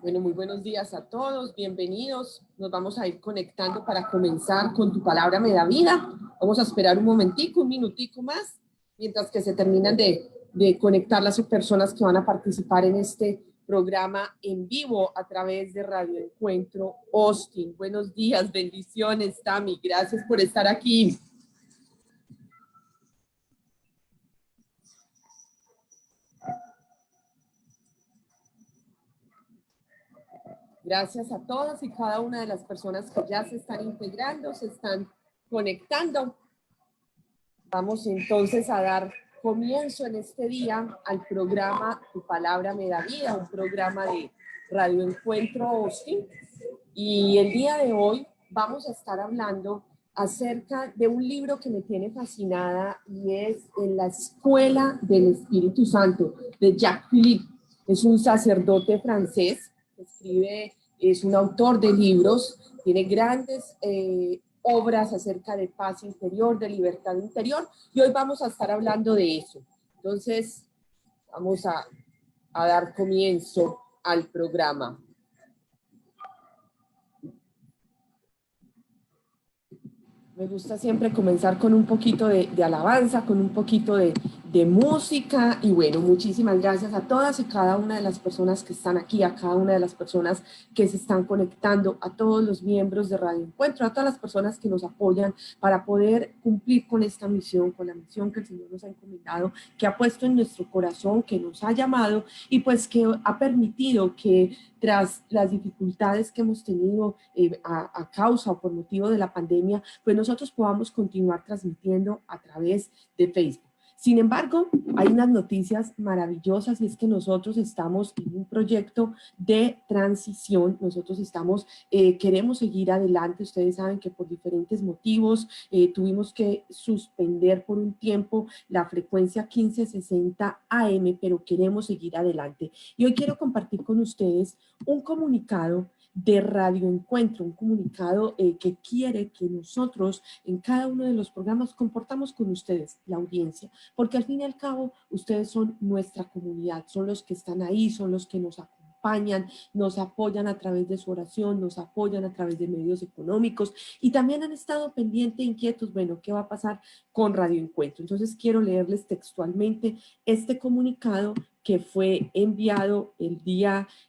Bueno, muy buenos días a todos, bienvenidos. Nos vamos a ir conectando para comenzar con Tu Palabra Me Da Vida. Vamos a esperar un momentico, un minutico más, mientras que se terminan de conectar las personas que van a participar en este programa en vivo a través de Radio Encuentro Austin. Buenos días, bendiciones, Tami. Gracias por estar aquí. Gracias a todas y cada una de las personas que ya se están integrando, se están conectando. Vamos entonces a dar comienzo en este día al programa Tu Palabra Me Da Vida, un programa de Radio Encuentro Austin. Y el día de hoy vamos a estar hablando acerca de un libro que me tiene fascinada y es En la Escuela del Espíritu Santo, de Jacques Philippe. Es un sacerdote francés, escribe, es un autor de libros, tiene grandes obras acerca de paz interior, de libertad interior, y hoy vamos a estar hablando de eso. Entonces, vamos a dar comienzo al programa. Me gusta siempre comenzar con un poquito de alabanza, con un poquito de música. Y bueno, muchísimas gracias a todas y cada una de las personas que están aquí, a cada una de las personas que se están conectando, a todos los miembros de Radio Encuentro, a todas las personas que nos apoyan para poder cumplir con esta misión, con la misión que el Señor nos ha encomendado, que ha puesto en nuestro corazón, que nos ha llamado y pues que ha permitido que tras las dificultades que hemos tenido a causa o por motivo de la pandemia, pues nosotros podamos continuar transmitiendo a través de Facebook. Sin embargo, hay unas noticias maravillosas y es que nosotros estamos en un proyecto de transición, nosotros queremos seguir adelante. Ustedes saben que por diferentes motivos tuvimos que suspender por un tiempo la frecuencia 1560 AM, pero queremos seguir adelante. Y hoy quiero compartir con ustedes un comunicado de Radio Encuentro, un comunicado que quiere que nosotros en cada uno de los programas comportamos con ustedes, la audiencia, porque al fin y al cabo ustedes son nuestra comunidad, son los que están ahí, son los que nos acompañan, nos apoyan a través de su oración, nos apoyan a través de medios económicos y también han estado pendientes, inquietos, bueno, ¿qué va a pasar con Radio Encuentro? Entonces quiero leerles textualmente este comunicado que fue enviado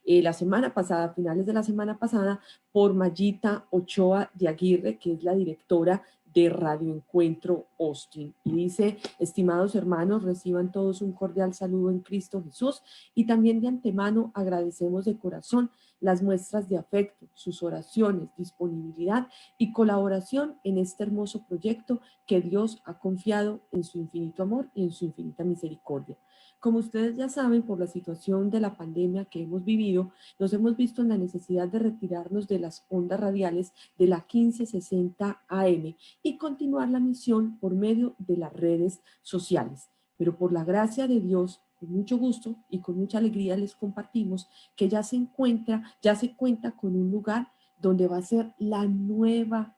la semana pasada, a finales de la semana pasada, por Mayita Ochoa de Aguirre, que es la directora de Radio Encuentro Austin. Y dice: estimados hermanos, reciban todos un cordial saludo en Cristo Jesús y también de antemano agradecemos de corazón las muestras de afecto, sus oraciones, disponibilidad y colaboración en este hermoso proyecto que Dios ha confiado en su infinito amor y en su infinita misericordia. Como ustedes ya saben, por la situación de la pandemia que hemos vivido, nos hemos visto en la necesidad de retirarnos de las ondas radiales de la 1560 AM y continuar la misión por medio de las redes sociales. Pero por la gracia de Dios, con mucho gusto y con mucha alegría les compartimos que ya se cuenta con un lugar donde va a ser la nueva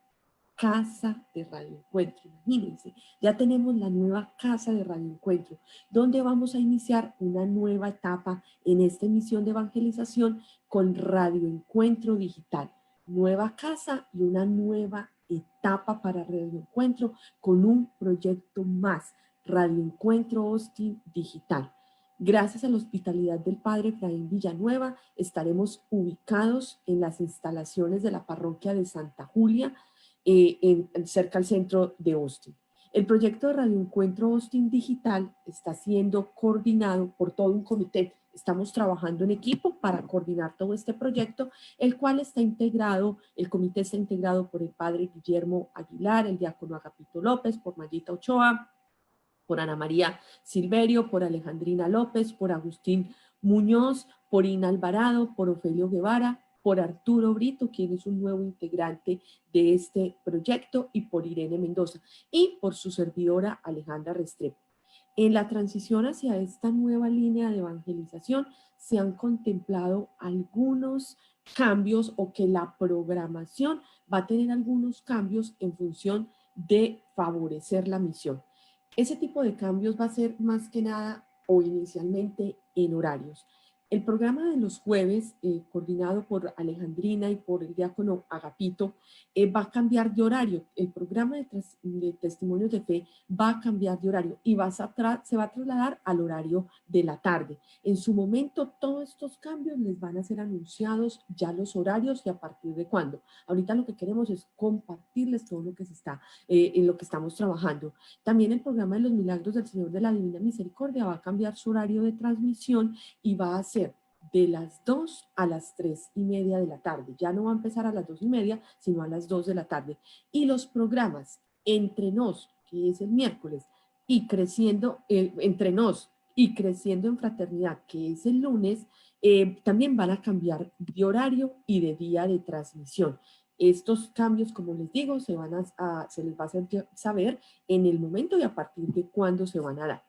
casa de Radio Encuentro. Imagínense, ya tenemos la nueva casa de Radio Encuentro, donde vamos a iniciar una nueva etapa en esta emisión de evangelización con Radio Encuentro Digital. Nueva casa y una nueva etapa para Radio Encuentro con un proyecto más, Radio Encuentro Austin Digital. Gracias a la hospitalidad del Padre Efraín Villanueva, estaremos ubicados en las instalaciones de la parroquia de Santa Julia, cerca al centro de Austin. El proyecto de Radio Encuentro Austin Digital está siendo coordinado por todo un comité. Estamos trabajando en equipo para coordinar todo este proyecto, el cual el comité está integrado por el padre Guillermo Aguilar, el diácono Agapito López, por Mayita Ochoa, por Ana María Silverio, por Alejandrina López, por Agustín Muñoz, por Ina Alvarado, por Ofelio Guevara, por Arturo Brito, quien es un nuevo integrante de este proyecto, y por Irene Mendoza, y por su servidora Alejandra Restrepo. En la transición hacia esta nueva línea de evangelización se han contemplado algunos cambios, o que la programación va a tener algunos cambios en función de favorecer la misión. Ese tipo de cambios va a ser más que nada o inicialmente en horarios. El programa de los jueves, coordinado por Alejandrina y por el diácono Agapito, va a cambiar de horario. El programa de testimonios de fe va a cambiar de horario y se va a trasladar al horario de la tarde. En su momento, todos estos cambios les van a ser anunciados ya los horarios y a partir de cuándo. Ahorita lo que queremos es compartirles todo lo que se está, en lo que estamos trabajando. También el programa de los milagros del Señor de la Divina Misericordia va a cambiar su horario de transmisión y va a ser de las 2 a las 3:30 de la tarde. Ya no va a empezar a las 2:30, sino a las 2 de la tarde. Y los programas Entre Nos, que es el miércoles, y Creciendo, Entre Nos y Creciendo en Fraternidad, que es el lunes, también van a cambiar de horario y de día de transmisión. Estos cambios, como les digo, se les va a hacer saber en el momento y a partir de cuándo se van a dar.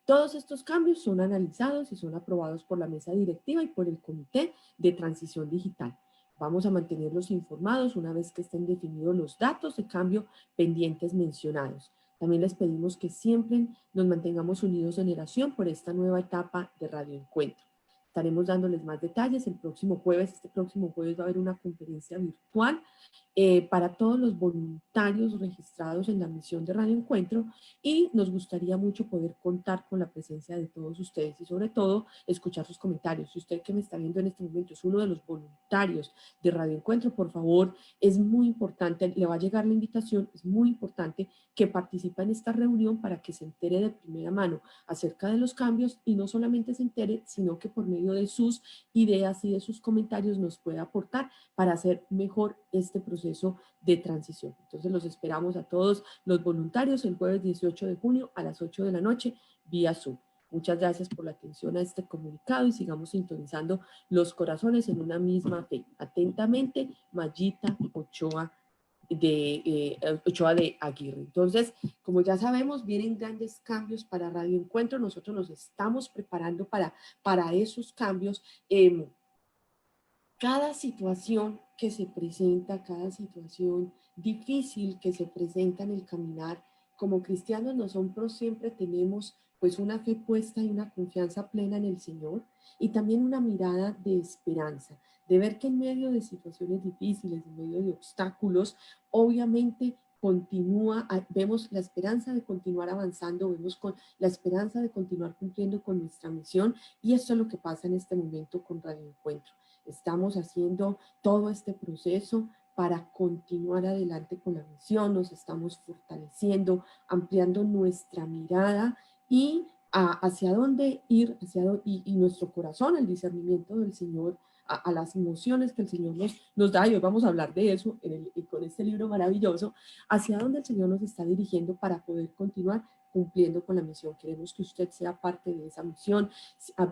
Todos estos cambios son analizados y son aprobados por la mesa directiva y por el Comité de Transición Digital. Vamos a mantenerlos informados una vez que estén definidos los datos de cambio pendientes mencionados. También les pedimos que siempre nos mantengamos unidos en oración por esta nueva etapa de Radio Encuentro. Estaremos dándoles más detalles el próximo jueves. Este próximo jueves va a haber una conferencia virtual para todos los voluntarios registrados en la misión de Radio Encuentro y nos gustaría mucho poder contar con la presencia de todos ustedes y sobre todo escuchar sus comentarios. Si usted que me está viendo en este momento es uno de los voluntarios de Radio Encuentro, por favor, es muy importante, le va a llegar la invitación, es muy importante que participe en esta reunión para que se entere de primera mano acerca de los cambios y no solamente se entere, sino que por medio de sus ideas y de sus comentarios nos pueda aportar para hacer mejor este proceso de transición. Entonces los esperamos a todos los voluntarios el jueves 18 de junio a las 8 de la noche vía Zoom. Muchas gracias por la atención a este comunicado y sigamos sintonizando los corazones en una misma fe. Atentamente, Mayita Ochoa de Aguirre. Entonces, como ya sabemos, vienen grandes cambios para Radio Encuentro. Nosotros nos estamos preparando para esos cambios. Cada situación que se presenta, cada situación difícil que se presenta en el caminar, como cristianos nosotros siempre tenemos pues una fe puesta y una confianza plena en el Señor y también una mirada de esperanza, de ver que en medio de situaciones difíciles, en medio de obstáculos, obviamente vemos la esperanza de continuar avanzando, vemos con la esperanza de continuar cumpliendo con nuestra misión y eso es lo que pasa en este momento con Radio Encuentro. Estamos haciendo todo este proceso para continuar adelante con la misión, nos estamos fortaleciendo, ampliando nuestra mirada y hacia dónde ir, y nuestro corazón, el discernimiento del Señor, a las emociones que el Señor nos da, y hoy vamos a hablar de eso con este libro maravilloso, hacia dónde el Señor nos está dirigiendo para poder continuar cumpliendo con la misión. Queremos que usted sea parte de esa misión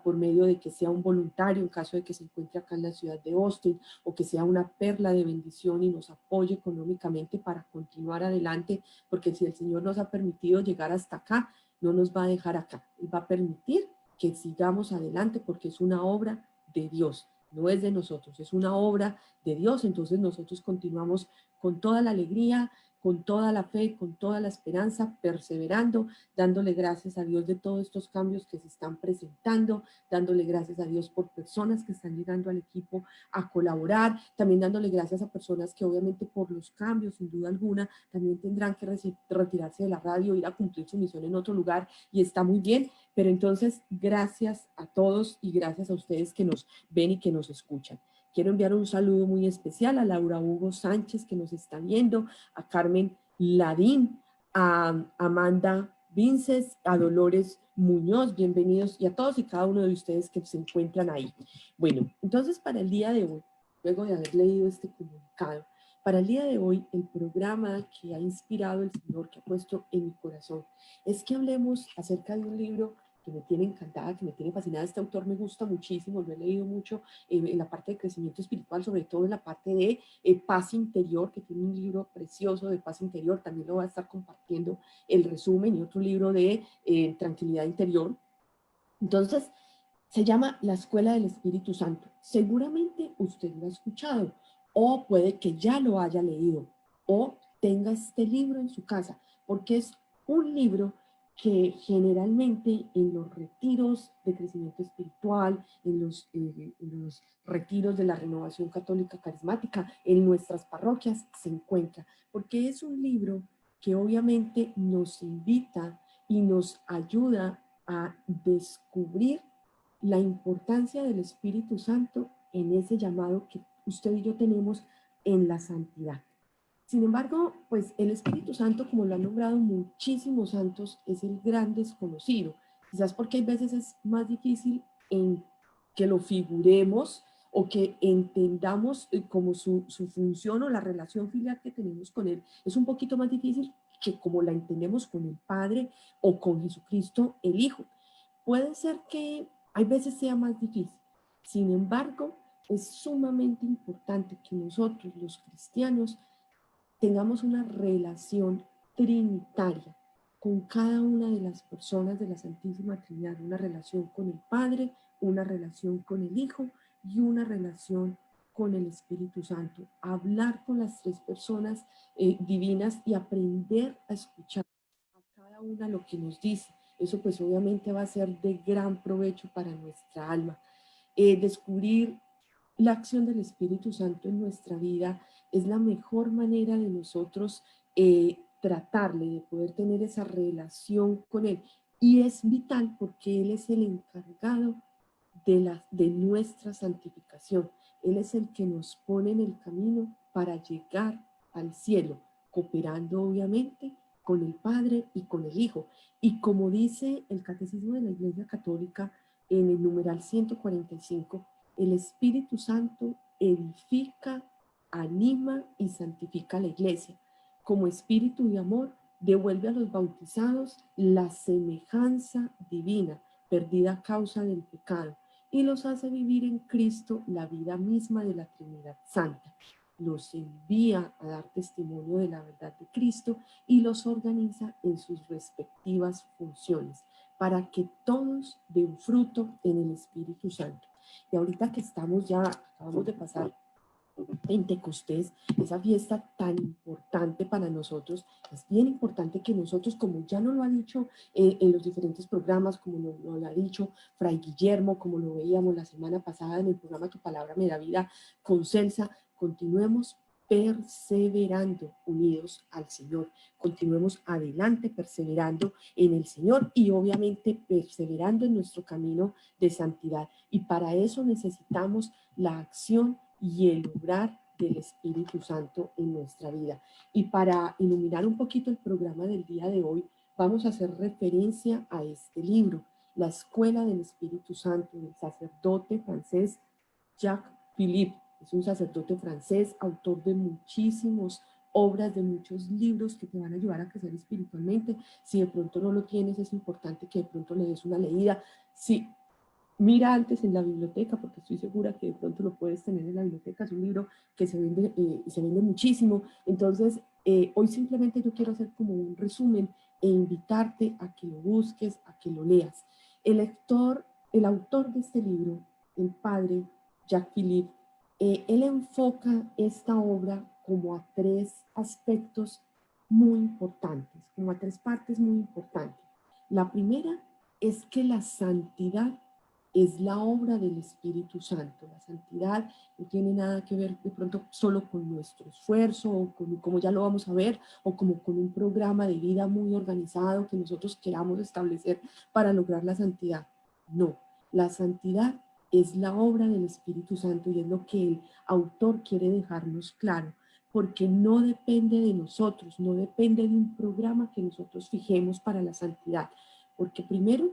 por medio de que sea un voluntario en caso de que se encuentre acá en la ciudad de Austin o que sea una perla de bendición y nos apoye económicamente para continuar adelante, porque si el Señor nos ha permitido llegar hasta acá, no nos va a dejar acá. Él va a permitir que sigamos adelante porque es una obra de Dios, no es de nosotros, es una obra de Dios. Entonces nosotros continuamos con toda la alegría, con toda la fe, con toda la esperanza, perseverando, dándole gracias a Dios de todos estos cambios que se están presentando, dándole gracias a Dios por personas que están llegando al equipo a colaborar, también dándole gracias a personas que obviamente por los cambios, sin duda alguna, también tendrán que retirarse de la radio, ir a cumplir su misión en otro lugar y está muy bien, pero entonces gracias a todos y gracias a ustedes que nos ven y que nos escuchan. Quiero enviar un saludo muy especial a Laura Hugo Sánchez, que nos está viendo, a Carmen Ladín, a Amanda Vinces, a Dolores Muñoz, bienvenidos, y a todos y cada uno de ustedes que se encuentran ahí. Bueno, entonces para el día de hoy, luego de haber leído este comunicado, para el día de hoy, el programa que ha inspirado el Señor, que ha puesto en mi corazón, es que hablemos acerca de un libro que me tiene encantada, que me tiene fascinada. Este autor me gusta muchísimo, lo he leído mucho en la parte de crecimiento espiritual, sobre todo en la parte de paz interior, que tiene un libro precioso de paz interior, también lo va a estar compartiendo el resumen, y otro libro de tranquilidad interior. Entonces, se llama La Escuela del Espíritu Santo. Seguramente usted lo ha escuchado, o puede que ya lo haya leído, o tenga este libro en su casa, porque es un libro que generalmente en los retiros de crecimiento espiritual, en los retiros de la renovación católica carismática, en nuestras parroquias se encuentra, porque es un libro que obviamente nos invita y nos ayuda a descubrir la importancia del Espíritu Santo en ese llamado que usted y yo tenemos en la santidad. Sin embargo, pues el Espíritu Santo, como lo han nombrado muchísimos santos, es el gran desconocido. Quizás porque hay veces es más difícil en que lo figuremos o que entendamos como su función o la relación filial que tenemos con Él. Es un poquito más difícil que como la entendemos con el Padre o con Jesucristo el Hijo. Puede ser que hay veces sea más difícil. Sin embargo, es sumamente importante que nosotros, los cristianos, tengamos una relación trinitaria con cada una de las personas de la Santísima Trinidad, una relación con el Padre, una relación con el Hijo y una relación con el Espíritu Santo. Hablar con las tres personas divinas y aprender a escuchar a cada una lo que nos dice. Eso pues obviamente va a ser de gran provecho para nuestra alma. Descubrir la acción del Espíritu Santo en nuestra vida es la mejor manera de nosotros tratarle, de poder tener esa relación con Él. Y es vital porque Él es el encargado de nuestra santificación. Él es el que nos pone en el camino para llegar al cielo, cooperando obviamente con el Padre y con el Hijo. Y como dice el Catecismo de la Iglesia Católica en el numeral 145, el Espíritu Santo edifica, anima y santifica la Iglesia. Como espíritu de amor, devuelve a los bautizados la semejanza divina, perdida a causa del pecado, y los hace vivir en Cristo la vida misma de la Trinidad Santa. Los envía a dar testimonio de la verdad de Cristo y los organiza en sus respectivas funciones para que todos den fruto en el Espíritu Santo. Y ahorita que estamos ya, acabamos de pasar Pentecostés, esa fiesta tan importante para nosotros, es bien importante que nosotros, como ya nos lo ha dicho en los diferentes programas, como nos lo ha dicho Fray Guillermo, como lo veíamos la semana pasada en el programa Tu Palabra Me Da Vida con Celsa, continuemos perseverando unidos al Señor, continuemos adelante perseverando en el Señor y obviamente perseverando en nuestro camino de santidad. Y para eso necesitamos la acción y el obrar del Espíritu Santo en nuestra vida. Y para iluminar un poquito el programa del día de hoy, vamos a hacer referencia a este libro, La Escuela del Espíritu Santo, del sacerdote francés Jacques Philippe. Es un sacerdote francés, autor de muchísimas obras, de muchos libros que te van a ayudar a crecer espiritualmente. Si de pronto no lo tienes, es importante que de pronto le des una leída. Sí, mira antes en la biblioteca, porque estoy segura que de pronto lo puedes tener en la biblioteca. Es un libro que se vende muchísimo. Entonces, hoy simplemente yo quiero hacer como un resumen e invitarte a que lo busques, a que lo leas. El autor de este libro, el padre Jacques Philippe, él enfoca esta obra como a tres aspectos muy importantes, como a tres partes muy importantes. La primera es que la santidad es la obra del Espíritu Santo. La santidad no tiene nada que ver de pronto solo con nuestro esfuerzo, o con, como ya lo vamos a ver, o como con un programa de vida muy organizado que nosotros queramos establecer para lograr la santidad. No, la santidad es la obra del Espíritu Santo y es lo que el autor quiere dejarnos claro, porque no depende de nosotros, no depende de un programa que nosotros fijemos para la santidad, porque primero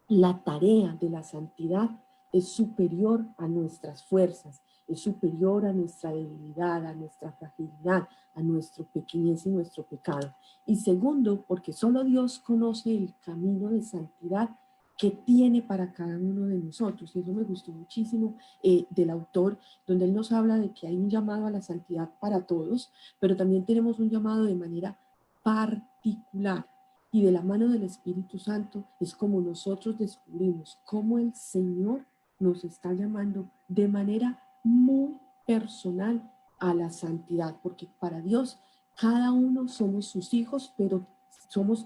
la tarea de la santidad es superior a nuestras fuerzas, es superior a nuestra debilidad, a nuestra fragilidad, a nuestro pequeñez y nuestro pecado. Y segundo, porque solo Dios conoce el camino de santidad que tiene para cada uno de nosotros. Y eso me gustó muchísimo del autor, donde él nos habla de que hay un llamado a la santidad para todos, pero también tenemos un llamado de manera particular. Y de la mano del Espíritu Santo es como nosotros descubrimos cómo el Señor nos está llamando de manera muy personal a la santidad, porque para Dios cada uno somos sus hijos, pero somos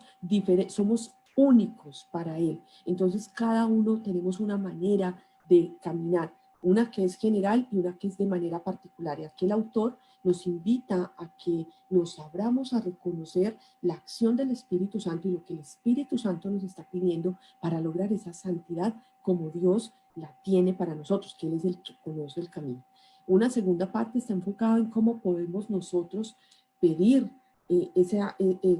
únicos para Él. Entonces cada uno tenemos una manera de caminar, una que es general y una que es de manera particular. Y aquí el autor nos invita a que nos abramos a reconocer la acción del Espíritu Santo y lo que el Espíritu Santo nos está pidiendo para lograr esa santidad como Dios la tiene para nosotros, que Él es el que conoce el camino. Una segunda parte está enfocada en cómo podemos nosotros pedir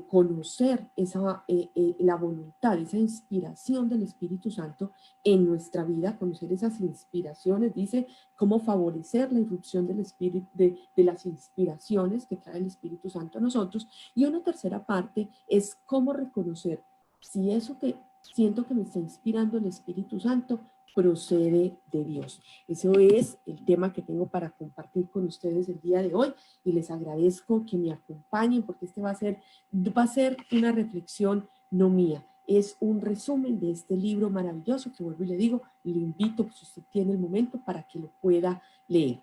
conocer la voluntad, esa inspiración del Espíritu Santo en nuestra vida, conocer esas inspiraciones, dice cómo favorecer la irrupción del Espíritu, de las inspiraciones que trae el Espíritu Santo a nosotros. Y una tercera parte es cómo reconocer si eso que siento que me está inspirando el Espíritu Santo procede de Dios. Eso es el tema que tengo para compartir con ustedes el día de hoy y les agradezco que me acompañen porque este va a ser una reflexión no mía, es un resumen de este libro maravilloso que vuelvo y le digo, le invito, si usted tiene el momento, para que lo pueda leer.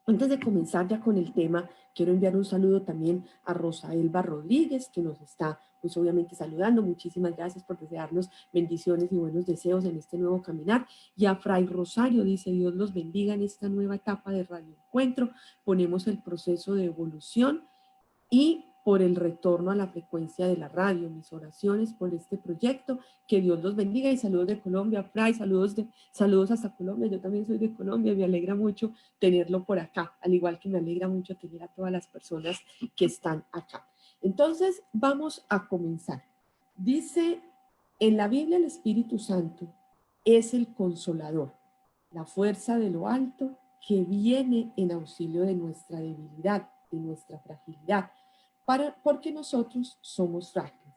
Antes de comenzar ya con el tema, quiero enviar un saludo también a Rosa Elba Rodríguez, que nos está, pues obviamente saludando. Muchísimas gracias por desearnos bendiciones y buenos deseos en este nuevo caminar. Y a Fray Rosario dice, Dios los bendiga en esta nueva etapa de Radio Encuentro. Ponemos el proceso de evolución y por el retorno a la frecuencia de la radio, mis oraciones por este proyecto, que Dios los bendiga y saludos de Colombia, Fray, saludos hasta Colombia, yo también soy de Colombia, me alegra mucho tenerlo por acá, al igual que me alegra mucho tener a todas las personas que están acá. Entonces, vamos a comenzar. Dice, en la Biblia el Espíritu Santo es el consolador, la fuerza de lo alto que viene en auxilio de nuestra debilidad, de nuestra fragilidad, porque nosotros somos frágiles,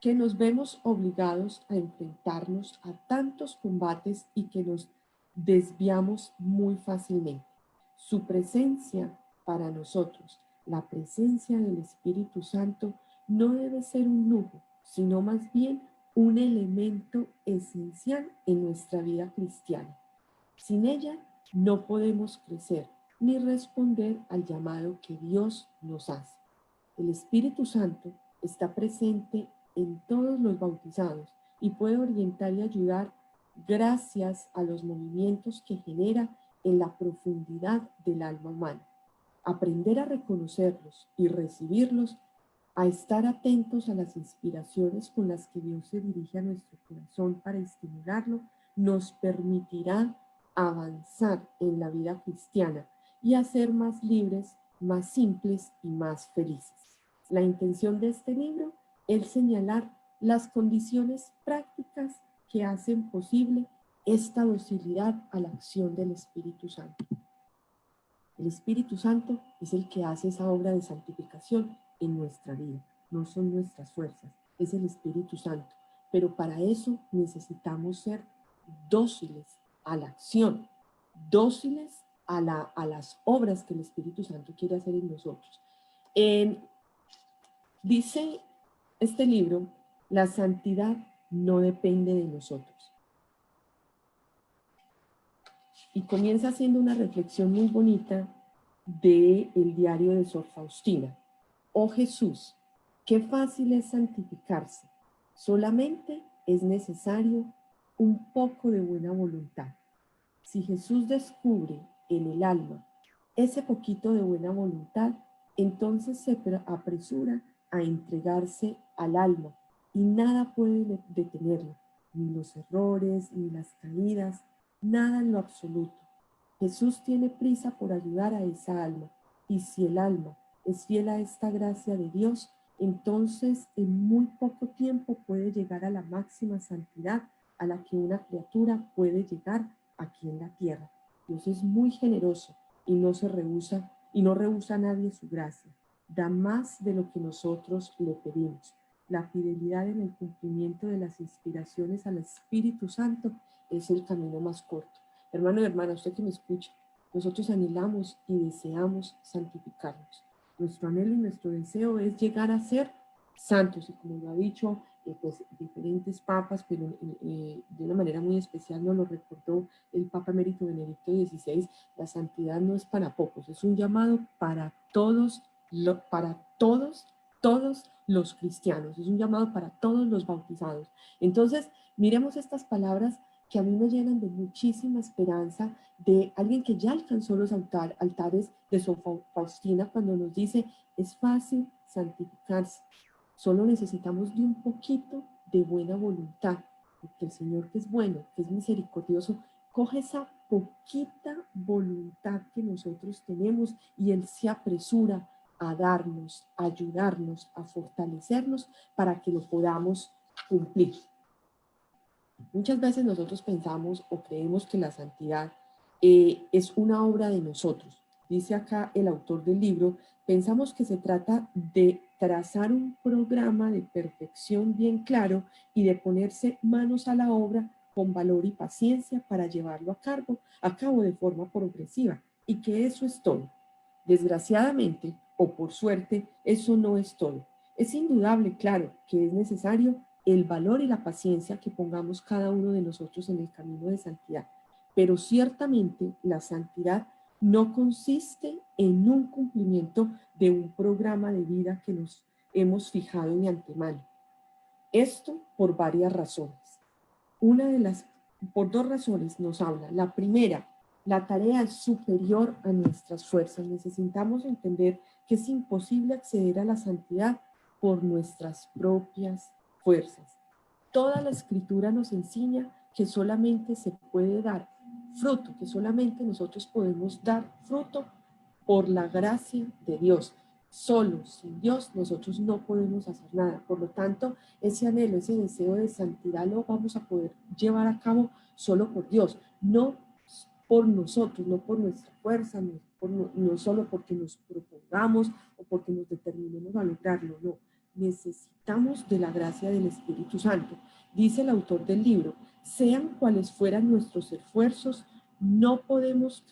que nos vemos obligados a enfrentarnos a tantos combates y que nos desviamos muy fácilmente. Su presencia para nosotros, la presencia del Espíritu Santo, no debe ser un lujo, sino más bien un elemento esencial en nuestra vida cristiana. Sin ella no podemos crecer ni responder al llamado que Dios nos hace. El Espíritu Santo está presente en todos los bautizados y puede orientar y ayudar gracias a los movimientos que genera en la profundidad del alma humana. Aprender a reconocerlos y recibirlos, a estar atentos a las inspiraciones con las que Dios se dirige a nuestro corazón para estimularlo, nos permitirá avanzar en la vida cristiana y a ser más libres, más simples y más felices. La intención de este libro es señalar las condiciones prácticas que hacen posible esta docilidad a la acción del Espíritu Santo. El Espíritu Santo es el que hace esa obra de santificación en nuestra vida, no son nuestras fuerzas, es el Espíritu Santo. Pero para eso necesitamos ser dóciles a la acción, dóciles a las obras que el Espíritu Santo quiere hacer en nosotros. Dice este libro, la santidad no depende de nosotros. Y comienza haciendo una reflexión muy bonita del diario de Sor Faustina. Oh Jesús, qué fácil es santificarse. Solamente es necesario un poco de buena voluntad. Si Jesús descubre en el alma ese poquito de buena voluntad, entonces se apresura a entregarse al alma y nada puede detenerlo, ni los errores, ni las caídas, nada en lo absoluto. Jesús tiene prisa por ayudar a esa alma, y si el alma es fiel a esta gracia de Dios, entonces en muy poco tiempo puede llegar a la máxima santidad a la que una criatura puede llegar aquí en la tierra. Dios es muy generoso y no rehúsa a nadie su gracia. Da más de lo que nosotros le pedimos. La fidelidad en el cumplimiento de las inspiraciones al Espíritu Santo es el camino más corto. Hermano y hermana, usted que me escucha, nosotros anhelamos y deseamos santificarnos. Nuestro anhelo y nuestro deseo es llegar a ser santos, y como lo ha dicho pues, diferentes papas, pero de una manera muy especial nos lo recordó el Papa Emérito Benedicto XVI, la santidad no es para pocos, es un llamado para todos, todos los cristianos, es un llamado para todos los bautizados. Entonces, miremos estas palabras que a mí me llenan de muchísima esperanza, de alguien que ya alcanzó los altares de Sor Faustina, cuando nos dice, es fácil santificarse, solo necesitamos de un poquito de buena voluntad, porque el Señor, que es bueno, que es misericordioso, coge esa poquita voluntad que nosotros tenemos y Él se apresura a darnos, a ayudarnos, a fortalecernos para que lo podamos cumplir. Muchas veces nosotros pensamos o creemos que la santidad es una obra de nosotros. Dice acá el autor del libro, pensamos que se trata de trazar un programa de perfección bien claro y de ponerse manos a la obra con valor y paciencia para llevarlo a cabo de forma progresiva, y que eso es todo. Desgraciadamente, o por suerte, eso no es todo. Es indudable, claro, que es necesario el valor y la paciencia que pongamos cada uno de nosotros en el camino de santidad. Pero ciertamente la santidad no consiste en un cumplimiento de un programa de vida que nos hemos fijado de antemano. Esto por varias razones. Por dos razones nos habla. La primera, la tarea es superior a nuestras fuerzas. Necesitamos entender que es imposible acceder a la santidad por nuestras propias fuerzas. Toda la escritura nos enseña que solamente se puede dar fruto, que solamente nosotros podemos dar fruto por la gracia de Dios. Solo sin Dios nosotros no podemos hacer nada. Por lo tanto, ese anhelo, ese deseo de santidad lo vamos a poder llevar a cabo solo por Dios, no por nosotros, no por nuestra fuerza, no solo porque nos propongamos o porque nos determinemos a lograrlo, no. Necesitamos de la gracia del Espíritu Santo. Dice el autor del libro, sean cuales fueran nuestros esfuerzos, no podemos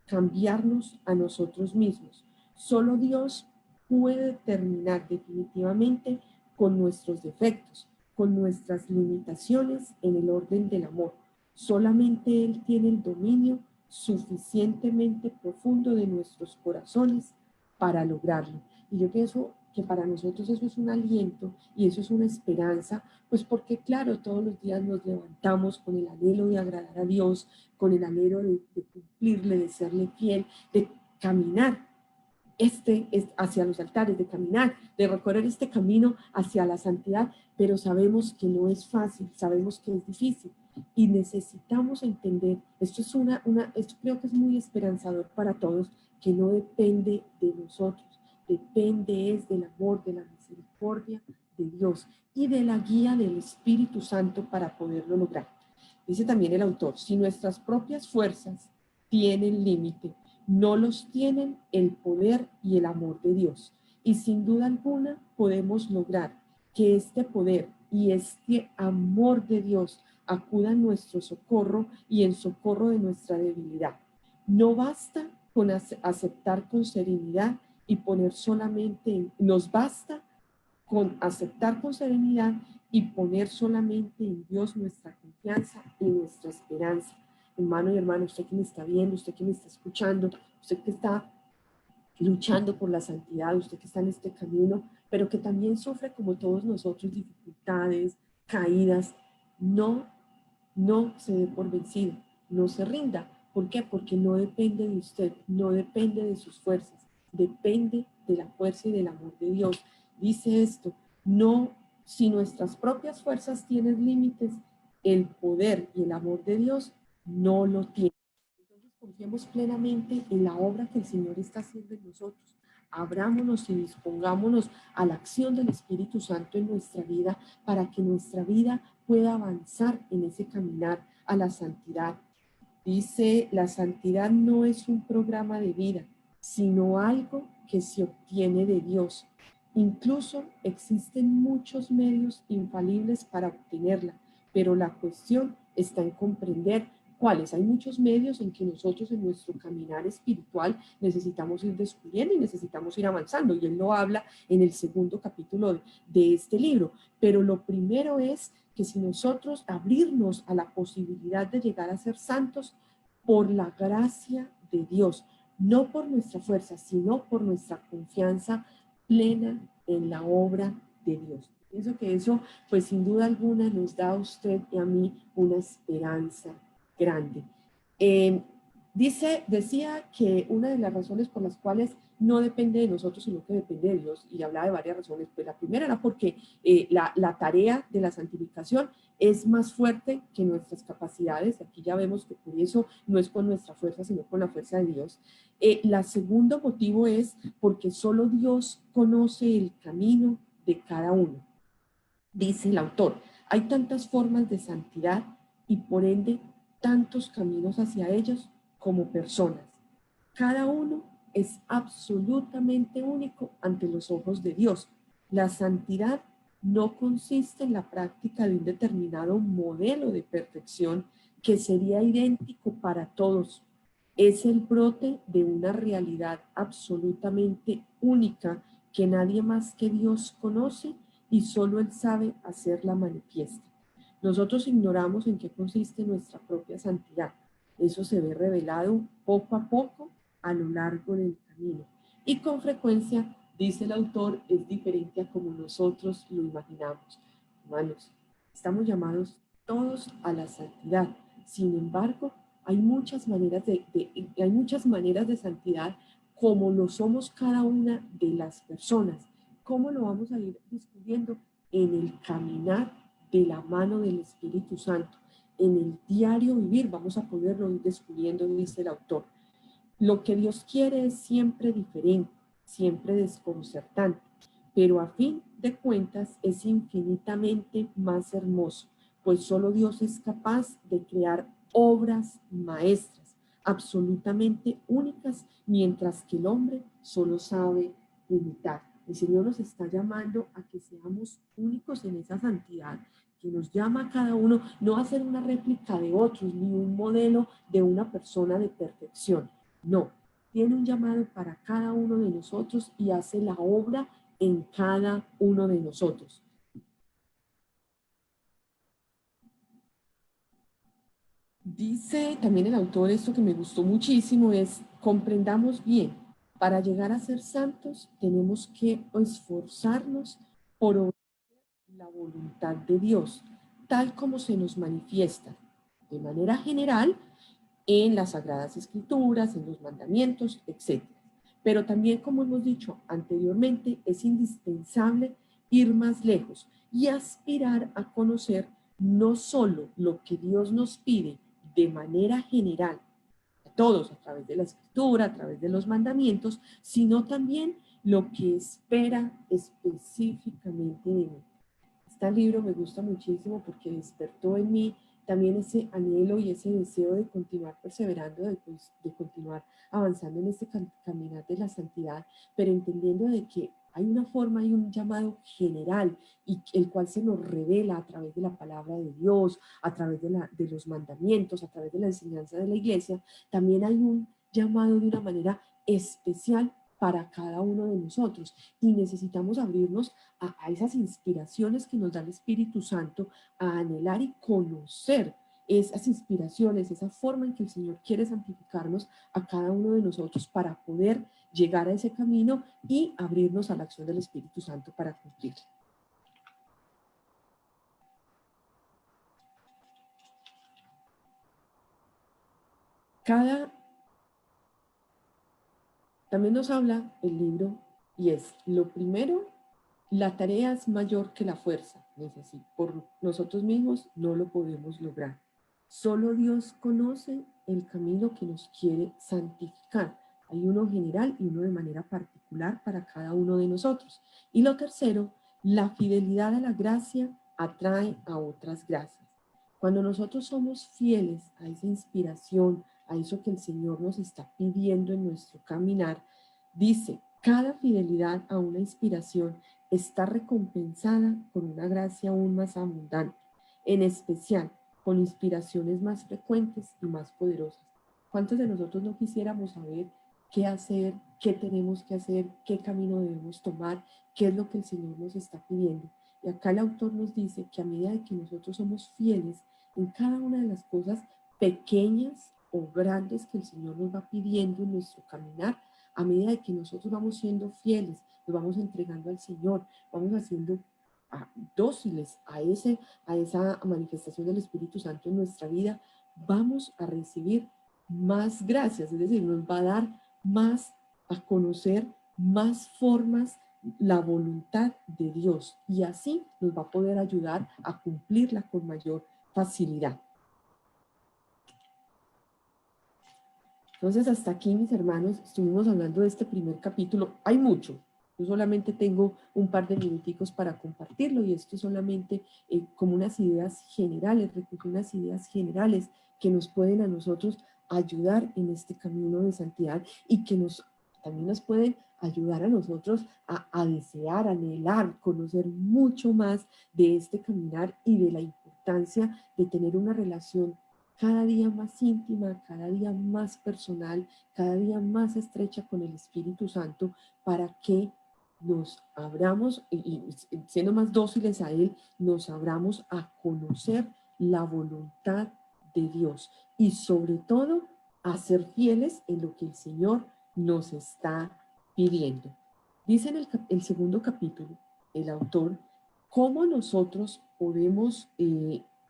cambiarnos a nosotros mismos. Solo Dios puede terminar definitivamente con nuestros defectos, con nuestras limitaciones en el orden del amor. Solamente Él tiene el dominio suficientemente profundo de nuestros corazones para lograrlo. Y yo pienso que para nosotros eso es un aliento y eso es una esperanza, pues porque claro, todos los días nos levantamos con el anhelo de agradar a Dios, con el anhelo de cumplirle, de serle fiel, de caminar hacia los altares, de caminar, de recorrer este camino hacia la santidad, pero sabemos que no es fácil, sabemos que es difícil y necesitamos entender, esto creo que es muy esperanzador para todos, que no depende de nosotros, depende es del amor, de la misericordia de Dios y de la guía del Espíritu Santo para poderlo lograr. Dice también el autor, si nuestras propias fuerzas tienen límite, no los tienen el poder y el amor de Dios. Y sin duda alguna podemos lograr que este poder y este amor de Dios acuda en nuestro socorro y en socorro de nuestra debilidad. No basta con aceptar con serenidad y poner nos basta con aceptar con serenidad y poner solamente en Dios nuestra confianza y nuestra esperanza. Hermano y hermano, usted que me está viendo, usted que me está escuchando, usted que está luchando por la santidad, usted que está en este camino, pero que también sufre como todos nosotros dificultades, caídas, no se dé por vencido, no se rinda. ¿Por qué? Porque no depende de usted, no depende de sus fuerzas, depende de la fuerza y del amor de Dios. Dice esto, no, si nuestras propias fuerzas tienen límites, el poder y el amor de Dios no lo tienen. Entonces confiemos plenamente en la obra que el Señor está haciendo en nosotros. Abrámonos y dispongámonos a la acción del Espíritu Santo en nuestra vida para que nuestra vida pueda avanzar en ese caminar a la santidad. Dice, la santidad no es un programa de vida, sino algo que se obtiene de Dios. Incluso existen muchos medios infalibles para obtenerla, pero la cuestión está en comprender cuáles. Hay muchos medios en que nosotros en nuestro caminar espiritual necesitamos ir descubriendo y necesitamos ir avanzando, y él lo habla en el segundo capítulo de este libro. Pero lo primero es que si nosotros abrirnos a la posibilidad de llegar a ser santos por la gracia de Dios, no por nuestra fuerza, sino por nuestra confianza plena en la obra de Dios. Pienso que eso, pues sin duda alguna, nos da a usted y a mí una esperanza grande. Eh, decía que una de las razones por las cuales no depende de nosotros, sino que depende de Dios, y hablaba de varias razones. Pues la primera era porque la tarea de la santificación es más fuerte que nuestras capacidades. Aquí ya vemos que por eso no es con nuestra fuerza, sino con la fuerza de Dios. La segundo motivo es porque solo Dios conoce el camino de cada uno. Dice el autor, hay tantas formas de santidad y por ende tantos caminos hacia ellos como personas. Cada uno es absolutamente único ante los ojos de Dios. La santidad no consiste en la práctica de un determinado modelo de perfección que sería idéntico para todos. Es el brote de una realidad absolutamente única que nadie más que Dios conoce y solo Él sabe hacerla manifiesta. Nosotros ignoramos en qué consiste nuestra propia santidad. Eso se ve revelado poco a poco a lo largo del camino. Y con frecuencia, dice el autor, es diferente a como nosotros lo imaginamos. Hermanos, estamos llamados todos a la santidad. Sin embargo, hay muchas maneras de santidad como lo somos cada una de las personas. ¿Cómo lo vamos a ir descubriendo? En el caminar de la mano del Espíritu Santo. En el diario vivir vamos a poderlo ir descubriendo, dice el autor. Lo que Dios quiere es siempre diferente, siempre desconcertante, pero a fin de cuentas es infinitamente más hermoso, pues solo Dios es capaz de crear obras maestras, absolutamente únicas, mientras que el hombre solo sabe imitar. El Señor nos está llamando a que seamos únicos en esa santidad, que nos llama a cada uno no a ser una réplica de otros, ni un modelo de una persona de perfección. No, tiene un llamado para cada uno de nosotros y hace la obra en cada uno de nosotros. Dice también el autor esto que me gustó muchísimo, es comprendamos bien, para llegar a ser santos tenemos que esforzarnos por obedecer la voluntad de Dios, tal como se nos manifiesta de manera general en las Sagradas Escrituras, en los mandamientos, etc. Pero también, como hemos dicho anteriormente, es indispensable ir más lejos y aspirar a conocer no solo lo que Dios nos pide de manera general, a todos, a través de la Escritura, a través de los mandamientos, sino también lo que espera específicamente de mí. Este libro me gusta muchísimo porque despertó en mí también ese anhelo y ese deseo de continuar perseverando, de continuar avanzando en este caminar de la santidad, pero entendiendo de que hay una forma y un llamado general y el cual se nos revela a través de la palabra de Dios, a través de los mandamientos, a través de la enseñanza de la iglesia. También hay un llamado de una manera especial para cada uno de nosotros y necesitamos abrirnos a esas inspiraciones que nos da el Espíritu Santo, a anhelar y conocer esas inspiraciones, esa forma en que el Señor quiere santificarnos a cada uno de nosotros para poder llegar a ese camino y abrirnos a la acción del Espíritu Santo para cumplir. También nos habla el libro y es, lo primero, la tarea es mayor que la fuerza. Por nosotros mismos no lo podemos lograr. Solo Dios conoce el camino que nos quiere santificar. Hay uno general y uno de manera particular para cada uno de nosotros. Y lo tercero, la fidelidad a la gracia atrae a otras gracias. Cuando nosotros somos fieles a esa inspiración, a eso que el Señor nos está pidiendo en nuestro caminar, dice, cada fidelidad a una inspiración está recompensada con una gracia aún más abundante, en especial con inspiraciones más frecuentes y más poderosas. ¿Cuántos de nosotros no quisiéramos saber qué hacer, qué tenemos que hacer, qué camino debemos tomar, qué es lo que el Señor nos está pidiendo? Y acá el autor nos dice que a medida de que nosotros somos fieles en cada una de las cosas pequeñas o grandes que el Señor nos va pidiendo en nuestro caminar, a medida de que nosotros vamos siendo fieles, nos vamos entregando al Señor, vamos haciendo dóciles a esa manifestación del Espíritu Santo en nuestra vida, vamos a recibir más gracias, es decir, nos va a dar más a conocer más formas la voluntad de Dios y así nos va a poder ayudar a cumplirla con mayor facilidad. Entonces, hasta aquí, mis hermanos, estuvimos hablando de este primer capítulo. Hay mucho. Yo solamente tengo un par de minuticos para compartirlo y esto solamente como unas ideas generales, recogí unas ideas generales que nos pueden a nosotros ayudar en este camino de santidad y que también nos pueden ayudar a nosotros a desear, anhelar, conocer mucho más de este caminar y de la importancia de tener una relación cada día más íntima, cada día más personal, cada día más estrecha con el Espíritu Santo para que nos abramos y siendo más dóciles a Él, nos abramos a conocer la voluntad de Dios y sobre todo a ser fieles en lo que el Señor nos está pidiendo. Dice en el segundo capítulo el autor cómo nosotros podemos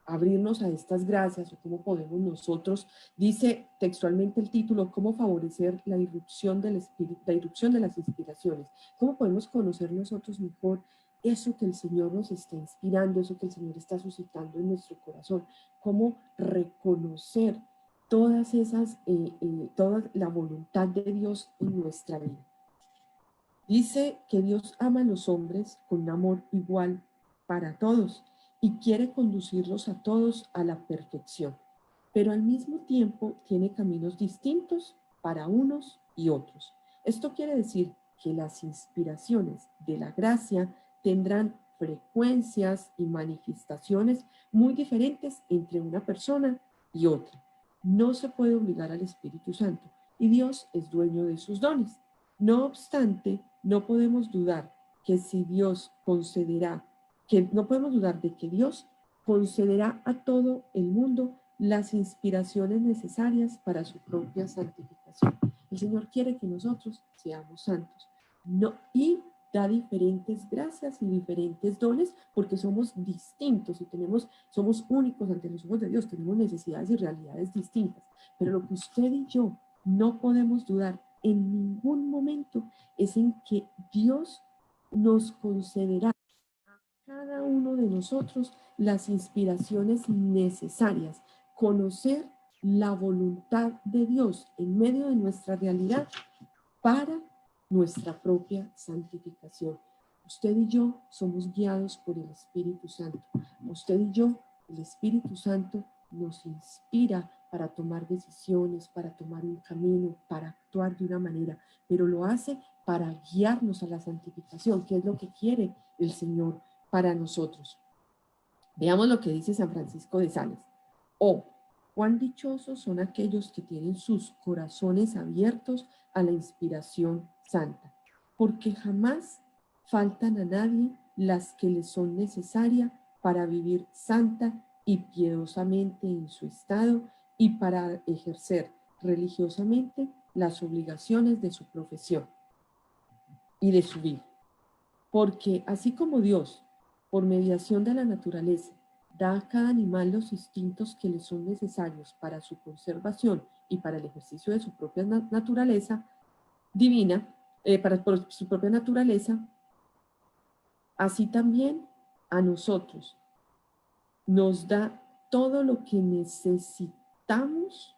abrirnos a estas gracias o cómo podemos nosotros, dice textualmente el título, cómo favorecer la irrupción del espíritu, la irrupción de las inspiraciones, cómo podemos conocer nosotros mejor eso que el Señor nos está inspirando, eso que el Señor está suscitando en nuestro corazón, cómo reconocer todas esas, toda la voluntad de Dios en nuestra vida. Dice que Dios ama a los hombres con un amor igual para todos y quiere conducirlos a todos a la perfección, pero al mismo tiempo tiene caminos distintos para unos y otros. Esto quiere decir que las inspiraciones de la gracia tendrán frecuencias y manifestaciones muy diferentes entre una persona y otra. No se puede obligar al Espíritu Santo y Dios es dueño de sus dones. No obstante, no podemos dudar que si Dios concederá, que no podemos dudar de que Dios concederá a todo el mundo las inspiraciones necesarias para su propia santificación. El Señor quiere que nosotros seamos santos. No, y da diferentes gracias y diferentes dones porque somos distintos y somos únicos ante los ojos de Dios, tenemos necesidades y realidades distintas. Pero lo que usted y yo no podemos dudar en ningún momento es en que Dios nos concederá a cada uno de nosotros las inspiraciones necesarias, conocer la voluntad de Dios en medio de nuestra realidad para nuestra propia santificación. Usted y yo somos guiados por el Espíritu Santo. Usted y yo, el Espíritu Santo nos inspira para tomar decisiones, para tomar un camino, para actuar de una manera, pero lo hace para guiarnos a la santificación, que es lo que quiere el Señor para nosotros. Veamos lo que dice San Francisco de Sales. Oh, cuán dichosos son aquellos que tienen sus corazones abiertos a la inspiración santa, porque jamás faltan a nadie las que les son necesarias para vivir santa y piadosamente en su estado y para ejercer religiosamente las obligaciones de su profesión y de su vida. Porque así como Dios, por mediación de la naturaleza, da a cada animal los instintos que le son necesarios para su conservación y para el ejercicio de su propia naturaleza divina, por su propia naturaleza, así también a nosotros nos da todo lo que necesitamos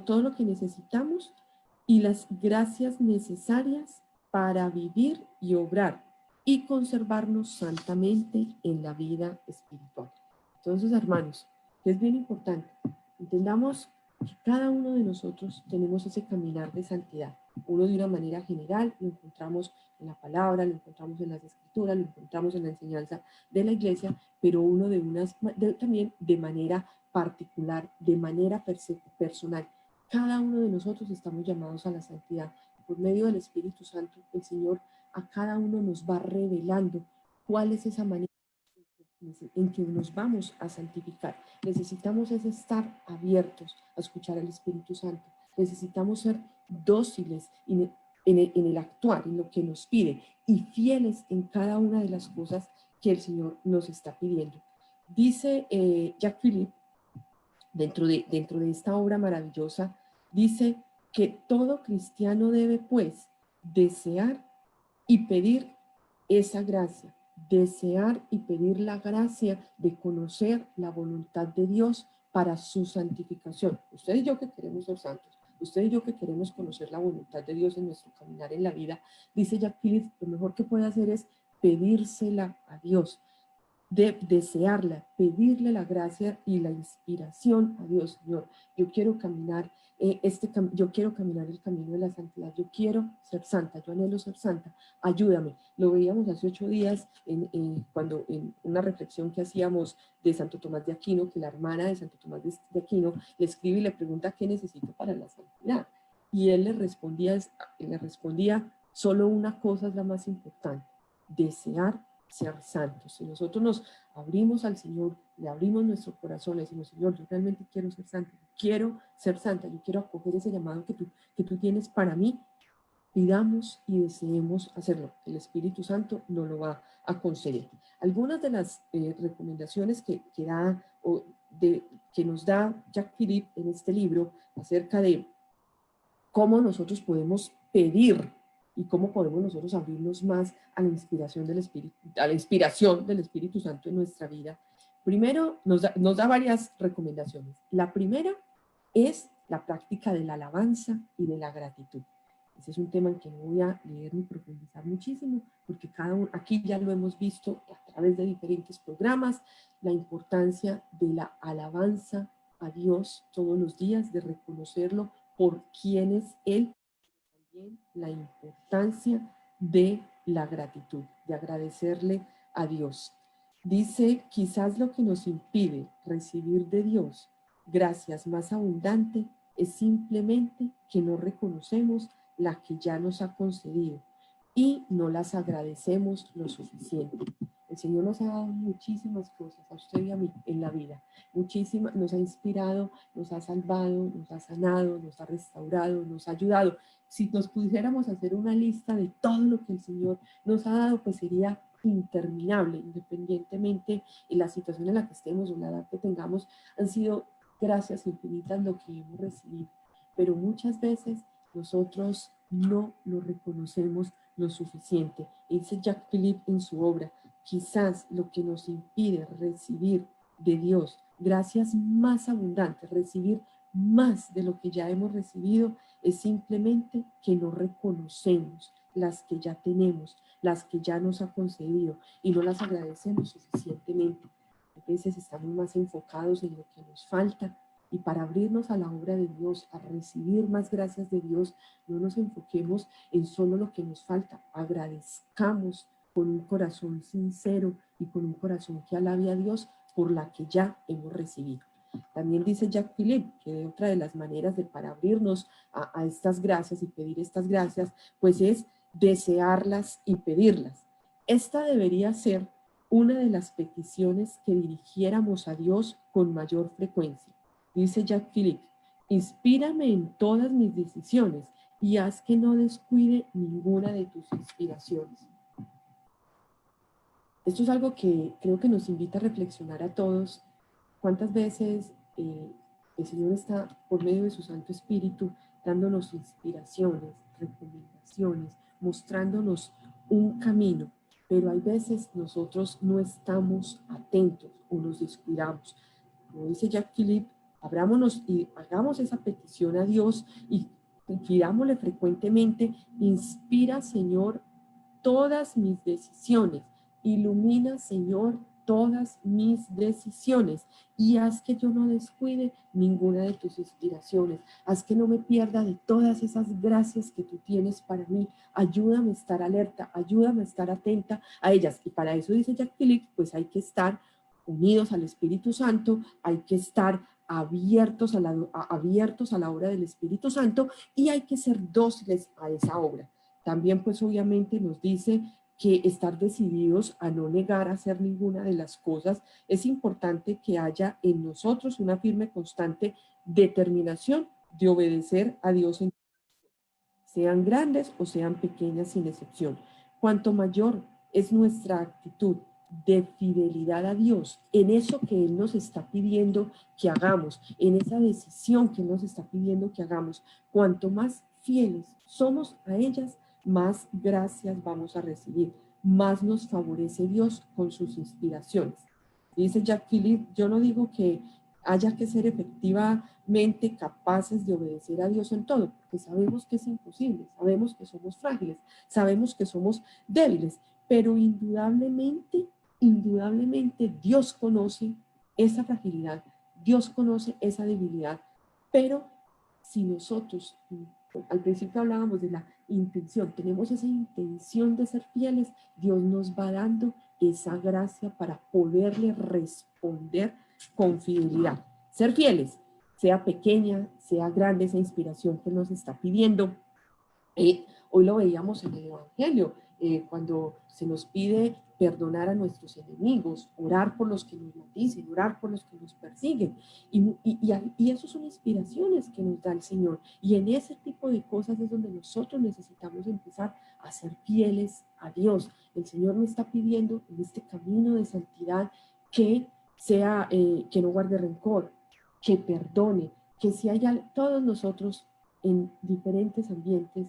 todo lo que necesitamos y las gracias necesarias para vivir y obrar y conservarnos santamente en la vida espiritual. Entonces, hermanos, que es bien importante, entendamos que cada uno de nosotros tenemos ese caminar de santidad. Uno de una manera general, lo encontramos en la palabra, lo encontramos en las escrituras, lo encontramos en la enseñanza de la iglesia, pero uno también de manera particular, de manera personal. Cada uno de nosotros estamos llamados a la santidad. Por medio del Espíritu Santo, el Señor a cada uno nos va revelando cuál es esa manera en que nos vamos a santificar. Necesitamos es estar abiertos a escuchar al Espíritu Santo. Necesitamos ser dóciles y en el actuar, en lo que nos pide, y fieles en cada una de las cosas que el Señor nos está pidiendo. Dice Jacques Philippe, dentro de esta obra maravillosa, dice que todo cristiano debe, pues, desear y pedir esa gracia, desear y pedir la gracia de conocer la voluntad de Dios para su santificación. Usted y yo que queremos ser santos, usted y yo que queremos conocer la voluntad de Dios en nuestro caminar en la vida, dice Jacques Philippe, lo mejor que puede hacer es pedírsela a Dios, de desearla, pedirle la gracia y la inspiración a Dios. Señor, yo quiero caminar yo quiero caminar el camino de la santidad, yo quiero ser santa, yo anhelo ser santa, ayúdame. Lo veíamos hace 8 días cuando en una reflexión que hacíamos de Santo Tomás de Aquino, que la hermana de Santo Tomás de Aquino le escribe y le pregunta qué necesito para la santidad. Y él le respondía, solo una cosa es la más importante, desear ser santos. Si nosotros nos abrimos al Señor, le abrimos nuestro corazón, le decimos, Señor, yo realmente quiero ser santo, quiero ser santa, yo quiero acoger ese llamado que tú tienes para mí, pidamos y deseemos hacerlo. El Espíritu Santo nos lo va a conceder. Algunas de las recomendaciones que nos da Jacques Philippe en este libro acerca de cómo nosotros podemos pedir y cómo podemos nosotros abrirnos más a la inspiración del Espíritu Santo en nuestra vida. Primero, nos da varias recomendaciones. La primera es la práctica de la alabanza y de la gratitud. Ese es un tema en que no voy a leer ni profundizar muchísimo, porque aquí ya lo hemos visto a través de diferentes programas, la importancia de la alabanza a Dios todos los días, de reconocerlo por quién es Él, también la importancia de la gratitud, de agradecerle a Dios. Dice, quizás lo que nos impide recibir de Dios gracias más abundante es simplemente que no reconocemos la que ya nos ha concedido y no las agradecemos lo suficiente. El Señor nos ha dado muchísimas cosas a usted y a mí en la vida. Muchísimas, nos ha inspirado, nos ha salvado, nos ha sanado, nos ha restaurado, nos ha ayudado. Si nos pudiéramos hacer una lista de todo lo que el Señor nos ha dado, pues sería interminable, independientemente de la situación en la que estemos o la edad que tengamos, han sido gracias infinitas lo que hemos recibido. Pero muchas veces nosotros no lo reconocemos lo suficiente. Dice Jacques Philippe en su obra, quizás lo que nos impide recibir de Dios gracias más abundantes, recibir más de lo que ya hemos recibido, es simplemente que no reconocemos las que ya tenemos, las que ya nos ha concedido y no las agradecemos suficientemente. A veces estamos más enfocados en lo que nos falta y para abrirnos a la obra de Dios, a recibir más gracias de Dios, no nos enfoquemos en solo lo que nos falta, agradezcamos con un corazón sincero y con un corazón que alabe a Dios por la que ya hemos recibido. También dice Jacques Philippe que otra de las maneras de para abrirnos a estas gracias y pedir estas gracias, pues es desearlas y pedirlas. Esta debería ser una de las peticiones que dirigiéramos a Dios con mayor frecuencia. Dice Jacques Philippe, inspírame en todas mis decisiones y haz que no descuide ninguna de tus inspiraciones. Esto es algo que creo que nos invita a reflexionar a todos. ¿Cuántas veces el Señor está, por medio de su Santo Espíritu, dándonos inspiraciones, recomendaciones, mostrándonos un camino? Pero hay veces nosotros no estamos atentos o nos descuidamos. Como dice Jacques Philippe, abrámonos y hagamos esa petición a Dios y pidámosle frecuentemente, inspira, Señor, todas mis decisiones. Ilumina, Señor, todas mis decisiones y haz que yo no descuide ninguna de tus inspiraciones. Haz que no me pierda de todas esas gracias que tú tienes para mí. Ayúdame a estar alerta, ayúdame a estar atenta a ellas. Y para eso dice Jacques Philippe, pues hay que estar unidos al Espíritu Santo, hay que estar abiertos abiertos a la obra del Espíritu Santo y hay que ser dóciles a esa obra. También pues obviamente nos dice que estar decididos a no negar a hacer ninguna de las cosas. Es importante que haya en nosotros una firme, constante determinación de obedecer a Dios en sean grandes o sean pequeñas sin excepción. Cuanto mayor es nuestra actitud de fidelidad a Dios, en eso que Él nos está pidiendo que hagamos, en esa decisión que Él nos está pidiendo que hagamos, cuanto más fieles somos a ellas, más gracias vamos a recibir, más nos favorece Dios con sus inspiraciones. Dice Jacques Philippe, yo no digo que haya que ser efectivamente capaces de obedecer a Dios en todo, porque sabemos que es imposible, sabemos que somos frágiles, sabemos que somos débiles, pero indudablemente Dios conoce esa fragilidad, Dios conoce esa debilidad, pero si nosotros, al principio hablábamos de la intención, tenemos esa intención de ser fieles, Dios nos va dando esa gracia para poderle responder con fidelidad. Ser fieles, sea pequeña, sea grande esa inspiración que nos está pidiendo. Hoy lo veíamos en el Evangelio, cuando se nos pide perdonar a nuestros enemigos, orar por los que nos maldicen, orar por los que nos persiguen. Y eso son inspiraciones que nos da el Señor. Y en ese tipo de cosas es donde nosotros necesitamos empezar a ser fieles a Dios. El Señor me está pidiendo en este camino de santidad que sea, que no guarde rencor, que perdone, que si hay todos nosotros en diferentes ambientes,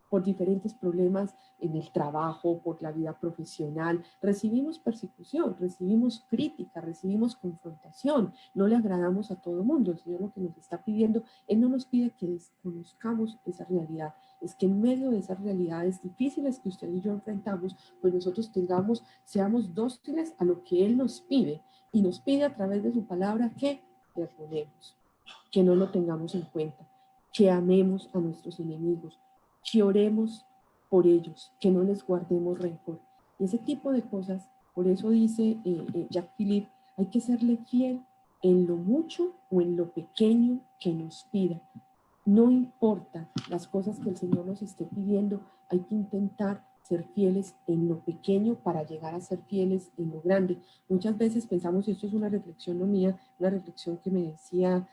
por diferentes problemas en el trabajo, por la vida profesional, recibimos persecución, recibimos crítica, recibimos confrontación, no le agradamos a todo el mundo. El Señor lo que nos está pidiendo, Él no nos pide que desconozcamos esa realidad, es que en medio de esas realidades difíciles que usted y yo enfrentamos, pues nosotros seamos dóciles a lo que Él nos pide, y nos pide a través de su palabra que perdonemos, que no lo tengamos en cuenta, que amemos a nuestros enemigos, que oremos por ellos, que no les guardemos rencor. Y ese tipo de cosas, por eso dice Jacques Philippe, hay que serle fiel en lo mucho o en lo pequeño que nos pida. No importa las cosas que el Señor nos esté pidiendo, hay que intentar ser fieles en lo pequeño para llegar a ser fieles en lo grande. Muchas veces pensamos, y esto es una reflexión no mía, una reflexión que me decía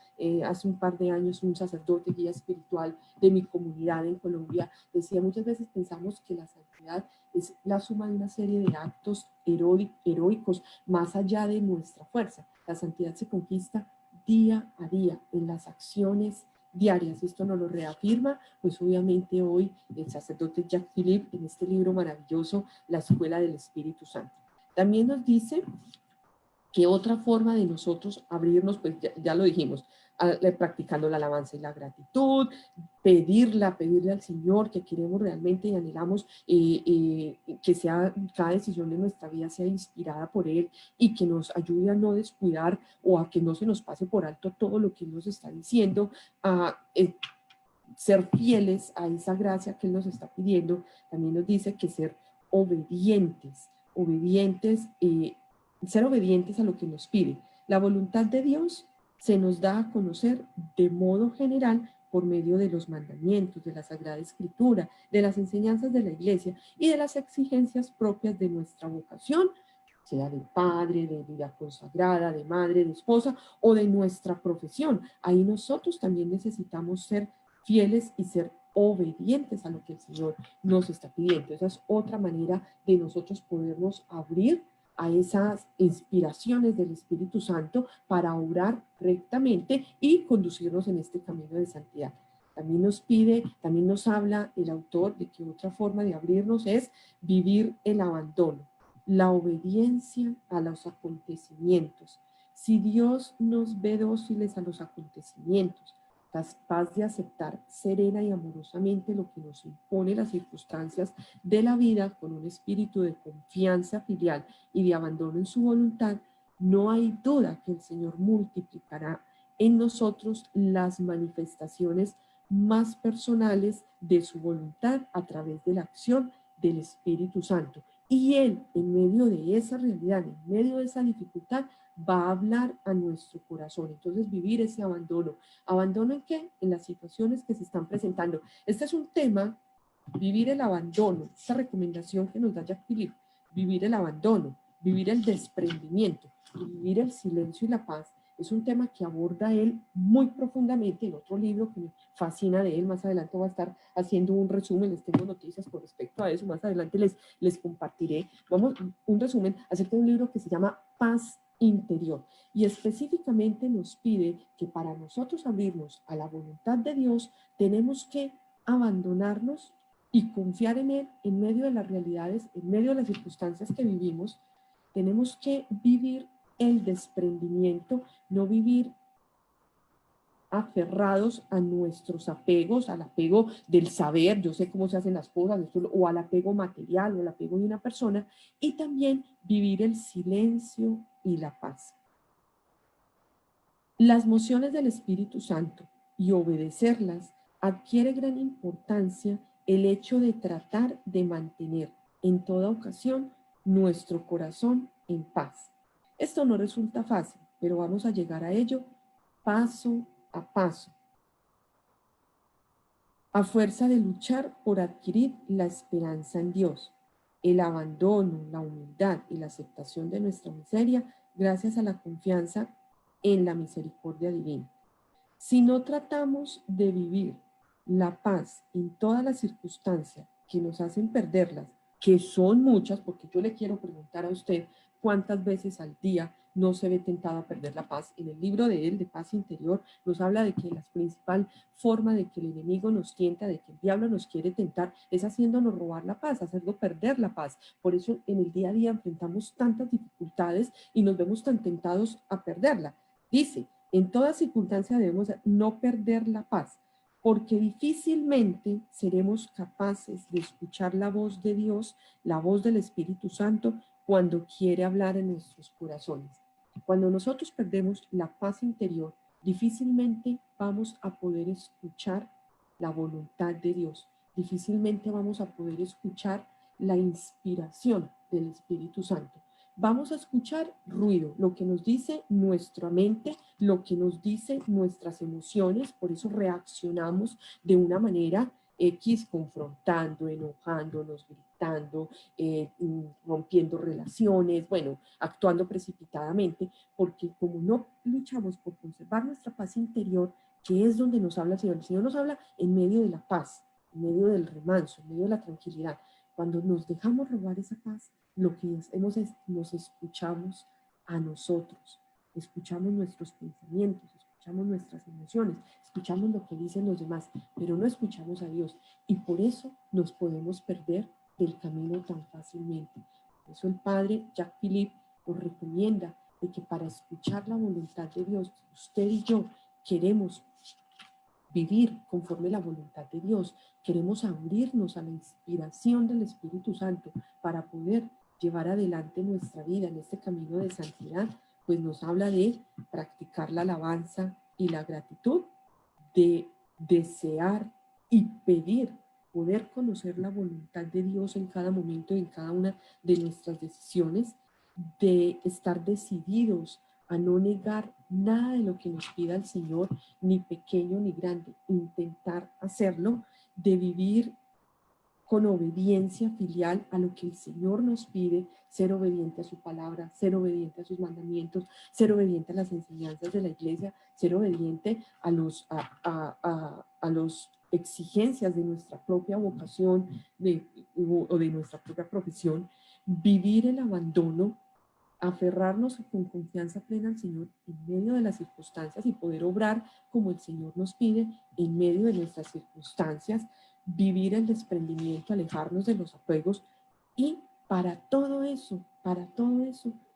hace un par de años un sacerdote, guía espiritual de mi comunidad en Colombia, decía, muchas veces pensamos que la santidad es la suma de una serie de actos heroicos más allá de nuestra fuerza. La santidad se conquista día a día en las acciones diarias. Esto nos lo reafirma, pues obviamente hoy el sacerdote Jacques Philippe en este libro maravilloso, La Escuela del Espíritu Santo. También nos dice que otra forma de nosotros abrirnos, pues ya lo dijimos, practicando la alabanza y la gratitud, pedirle al Señor que queremos realmente y anhelamos que sea cada decisión de nuestra vida sea inspirada por Él y que nos ayude a no descuidar o a que no se nos pase por alto todo lo que Él nos está diciendo, a ser fieles a esa gracia que Él nos está pidiendo. También nos dice que ser obedientes, ser obedientes a lo que nos pide. La voluntad de Dios se nos da a conocer de modo general por medio de los mandamientos, de la Sagrada Escritura, de las enseñanzas de la Iglesia y de las exigencias propias de nuestra vocación, sea de padre, de vida consagrada, de madre, de esposa o de nuestra profesión. Ahí nosotros también necesitamos ser fieles y ser obedientes a lo que el Señor nos está pidiendo. Esa es otra manera de nosotros podernos abrir a esas inspiraciones del Espíritu Santo para orar rectamente y conducirnos en este camino de santidad. También nos habla el autor de que otra forma de abrirnos es vivir el abandono, la obediencia a los acontecimientos. Si Dios nos ve dóciles a los acontecimientos, capaz de aceptar serena y amorosamente lo que nos impone las circunstancias de la vida con un espíritu de confianza filial y de abandono en su voluntad, no hay duda que el Señor multiplicará en nosotros las manifestaciones más personales de su voluntad a través de la acción del Espíritu Santo. Y Él, en medio de esa realidad, en medio de esa dificultad, va a hablar a nuestro corazón. Entonces, vivir ese abandono. ¿Abandono en qué? En las situaciones que se están presentando. Este es un tema, vivir el abandono, esta recomendación que nos da Jacques Philippe, vivir el abandono, vivir el desprendimiento, vivir el silencio y la paz, Es un tema que aborda él muy profundamente en otro libro que me fascina de él. Más adelante voy a estar haciendo un resumen, les tengo noticias con respecto a eso, más adelante les compartiré un resumen acerca de un libro que se llama Paz Interior, y específicamente nos pide que para nosotros abrirnos a la voluntad de Dios tenemos que abandonarnos y confiar en Él en medio de las realidades, en medio de las circunstancias que vivimos. Tenemos que vivir el desprendimiento, no vivir aferrados a nuestros apegos, al apego del saber, yo sé cómo se hacen las cosas, o al apego material o al apego de una persona, y también vivir el silencio y la paz. Las mociones del Espíritu Santo y obedecerlas adquiere gran importancia el hecho de tratar de mantener en toda ocasión nuestro corazón en paz. Esto no resulta fácil, pero vamos a llegar a ello paso a paso, a fuerza de luchar por adquirir la esperanza en Dios, el abandono, la humildad y la aceptación de nuestra miseria gracias a la confianza en la misericordia divina. Si no tratamos de vivir la paz en todas las circunstancias que nos hacen perderlas, que son muchas, porque yo le quiero preguntar a usted cuántas veces al día no se ve tentado a perder la paz. En el libro de él, de Paz Interior, nos habla de que la principal forma de que el enemigo nos tienta, de que el diablo nos quiere tentar, es haciéndonos robar la paz, hacerlo perder la paz. Por eso en el día a día enfrentamos tantas dificultades y nos vemos tan tentados a perderla. Dice, en toda circunstancia debemos no perder la paz, porque difícilmente seremos capaces de escuchar la voz de Dios, la voz del Espíritu Santo, cuando quiere hablar en nuestros corazones. Cuando nosotros perdemos la paz interior, difícilmente vamos a poder escuchar la voluntad de Dios, difícilmente vamos a poder escuchar la inspiración del Espíritu Santo. Vamos a escuchar ruido, lo que nos dice nuestra mente, lo que nos dice nuestras emociones, por eso reaccionamos de una manera X, confrontando, enojándonos, gritando, rompiendo relaciones, bueno, actuando precipitadamente, porque como no luchamos por conservar nuestra paz interior, que es donde nos habla el Señor nos habla en medio de la paz, en medio del remanso, en medio de la tranquilidad. Cuando nos dejamos robar esa paz, lo que hacemos es nos escuchamos a nosotros, escuchamos nuestros pensamientos, escuchamos nuestras emociones, escuchamos lo que dicen los demás, pero no escuchamos a Dios, y por eso nos podemos perder del camino tan fácilmente. Por eso el padre Jacques Philippe nos recomienda de que para escuchar la voluntad de Dios, usted y yo queremos vivir conforme la voluntad de Dios, queremos abrirnos a la inspiración del Espíritu Santo para poder llevar adelante nuestra vida en este camino de santidad, pues nos habla de practicar la alabanza y la gratitud, de desear y pedir poder conocer la voluntad de Dios en cada momento y en cada una de nuestras decisiones, de estar decididos a no negar nada de lo que nos pida el Señor, ni pequeño ni grande, intentar hacerlo, de vivir con obediencia filial a lo que el Señor nos pide, ser obediente a su palabra, ser obediente a sus mandamientos, ser obediente a las enseñanzas de la iglesia, ser obediente a los exigencias de nuestra propia vocación o de nuestra propia profesión, vivir el abandono, aferrarnos con confianza plena al Señor en medio de las circunstancias y poder obrar como el Señor nos pide en medio de nuestras circunstancias, vivir el desprendimiento, alejarnos de los apegos, y para todo eso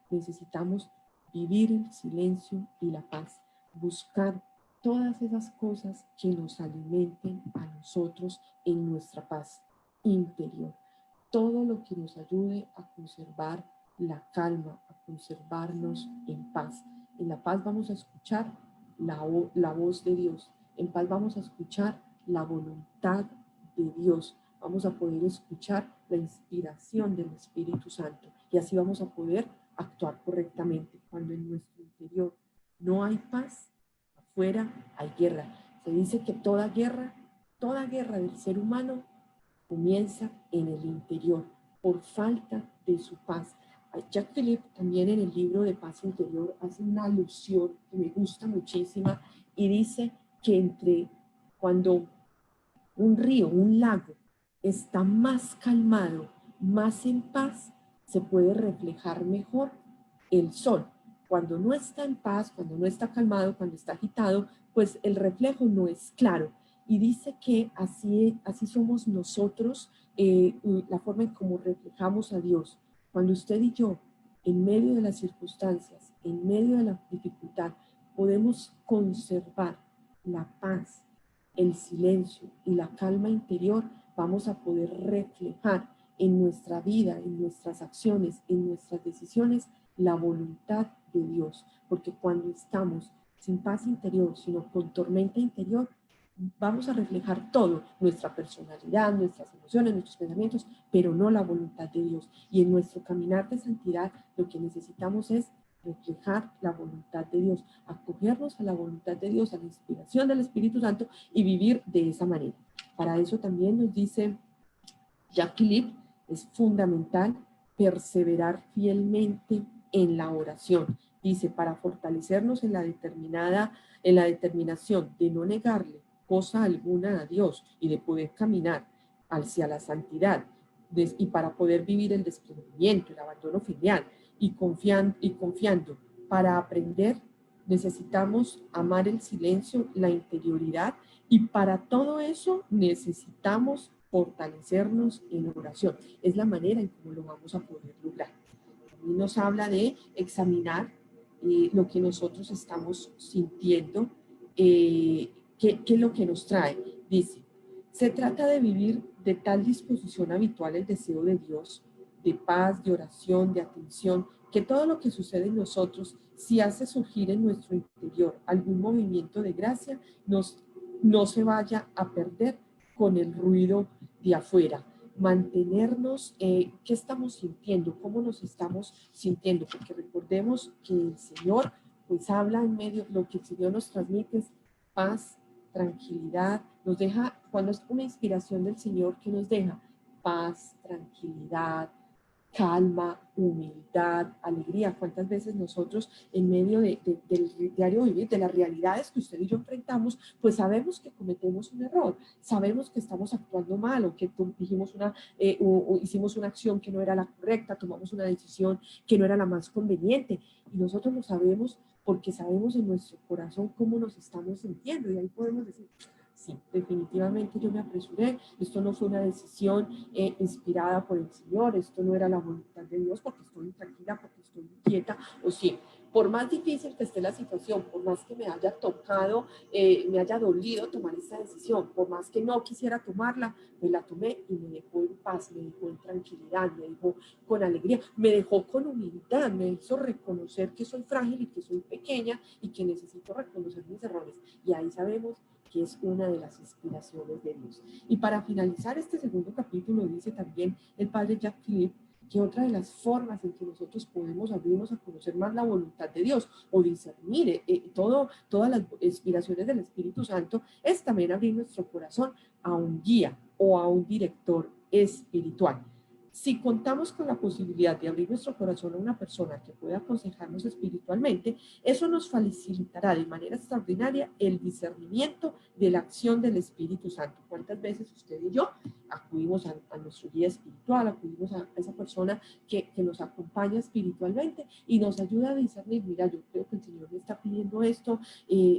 necesitamos vivir el silencio y la paz, buscar todas esas cosas que nos alimenten a nosotros en nuestra paz interior, todo lo que nos ayude a conservar la calma, a conservarnos en paz. En la paz vamos a escuchar la voz de Dios, en paz vamos a escuchar la voluntad de Dios, vamos a poder escuchar la inspiración del Espíritu Santo, y así vamos a poder actuar correctamente. Cuando en nuestro interior no hay paz, afuera hay guerra. Se dice que toda guerra del ser humano comienza en el interior por falta de su paz. Jacques Philippe también en el libro de Paz Interior hace una alusión que me gusta muchísima y dice que cuando un río, un lago, está más calmado, más en paz, se puede reflejar mejor el sol. Cuando no está en paz, cuando no está calmado, cuando está agitado, pues el reflejo no es claro. Y dice que así somos nosotros, la forma en cómo reflejamos a Dios. Cuando usted y yo, en medio de las circunstancias, en medio de la dificultad, podemos conservar la paz, el silencio y la calma interior, vamos a poder reflejar en nuestra vida, en nuestras acciones, en nuestras decisiones, la voluntad de Dios. Porque cuando estamos sin paz interior, sino con tormenta interior, vamos a reflejar todo, nuestra personalidad, nuestras emociones, nuestros pensamientos, pero no la voluntad de Dios. Y en nuestro caminar de santidad, lo que necesitamos es reflejar la voluntad de Dios, acogernos a la voluntad de Dios, a la inspiración del Espíritu Santo y vivir de esa manera. Para eso también nos dice Jacques Philippe, es fundamental perseverar fielmente en la oración. Dice, para fortalecernos en la determinación de no negarle cosa alguna a Dios y de poder caminar hacia la santidad y para poder vivir el desprendimiento, el abandono filial y confiando para aprender necesitamos amar el silencio, la interioridad y para todo eso necesitamos fortalecernos en oración. Es la manera en cómo lo vamos a poder lograr. También nos habla de examinar lo que nosotros estamos sintiendo, qué es lo que nos trae. Dice, se trata de vivir de tal disposición habitual el deseo de Dios, de paz, de oración, de atención, que todo lo que sucede en nosotros, si hace surgir en nuestro interior algún movimiento de gracia, no se vaya a perder con el ruido de afuera. Mantenernos, qué estamos sintiendo, cómo nos estamos sintiendo, porque recordemos que el Señor pues habla en medio, lo que el Señor nos transmite es paz, tranquilidad, nos deja, cuando es una inspiración del Señor que nos deja paz, tranquilidad, calma, humildad, alegría. ¿Cuántas veces nosotros en medio del diario vivir, de las realidades que usted y yo enfrentamos, pues sabemos que cometemos un error, sabemos que estamos actuando mal o que dijimos o hicimos una acción que no era la correcta, tomamos una decisión que no era la más conveniente y nosotros lo sabemos porque sabemos en nuestro corazón cómo nos estamos sintiendo y ahí podemos decir, sí, definitivamente yo me apresuré, esto no fue una decisión inspirada por el Señor, esto no era la voluntad de Dios porque estoy tranquila, porque estoy inquieta, o sí, por más difícil que esté la situación, por más que me haya tocado, me haya dolido tomar esta decisión, por más que no quisiera tomarla, pues la tomé y me dejó en paz, me dejó en tranquilidad, me dejó con alegría, me dejó con humildad, me hizo reconocer que soy frágil y que soy pequeña y que necesito reconocer mis errores. Y ahí sabemos que es una de las inspiraciones de Dios. Y para finalizar este segundo capítulo, dice también el padre Jacques Philippe que otra de las formas en que nosotros podemos abrirnos a conocer más la voluntad de Dios o discernir todas las inspiraciones del Espíritu Santo es también abrir nuestro corazón a un guía o a un director espiritual. Si contamos con la posibilidad de abrir nuestro corazón a una persona que pueda aconsejarnos espiritualmente, eso nos facilitará de manera extraordinaria el discernimiento de la acción del Espíritu Santo. ¿Cuántas veces usted y yo acudimos a nuestro guía espiritual, acudimos a esa persona que nos acompaña espiritualmente y nos ayuda a discernir, mira, yo creo que el Señor me está pidiendo esto,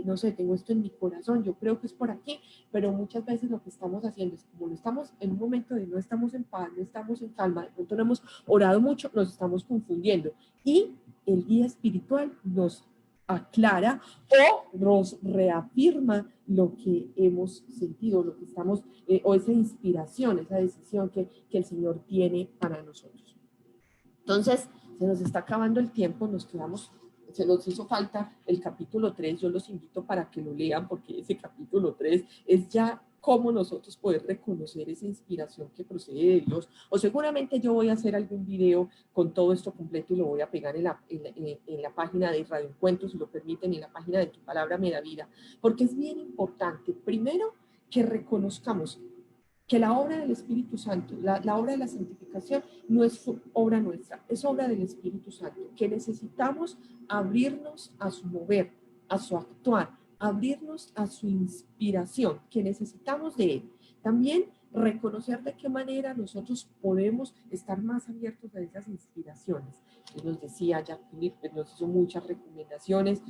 no sé, tengo esto en mi corazón, yo creo que es por aquí, pero muchas veces lo que estamos haciendo es, como no estamos en un momento de no estamos en paz, no estamos en calma, de pronto no hemos orado mucho, nos estamos confundiendo y el guía espiritual nos aclara o nos reafirma lo que hemos sentido, lo que estamos, o esa inspiración, esa decisión que el Señor tiene para nosotros. Entonces, se nos está acabando el tiempo, se nos hizo falta el capítulo 3, yo los invito para que lo lean porque ese capítulo 3 es ya cómo nosotros poder reconocer esa inspiración que procede de Dios, o seguramente yo voy a hacer algún video con todo esto completo y lo voy a pegar en la página de Radio Encuentros, si lo permiten, en la página de Tu Palabra Me Da Vida, porque es bien importante, primero, que reconozcamos que la obra del Espíritu Santo, la obra de la santificación no es obra nuestra, es obra del Espíritu Santo, que necesitamos abrirnos a su mover, a su actuar, abrirnos a su inspiración, que necesitamos de él. También reconocer de qué manera nosotros podemos estar más abiertos a esas inspiraciones. Nos decía Jack Phillips, nos hizo muchas recomendaciones,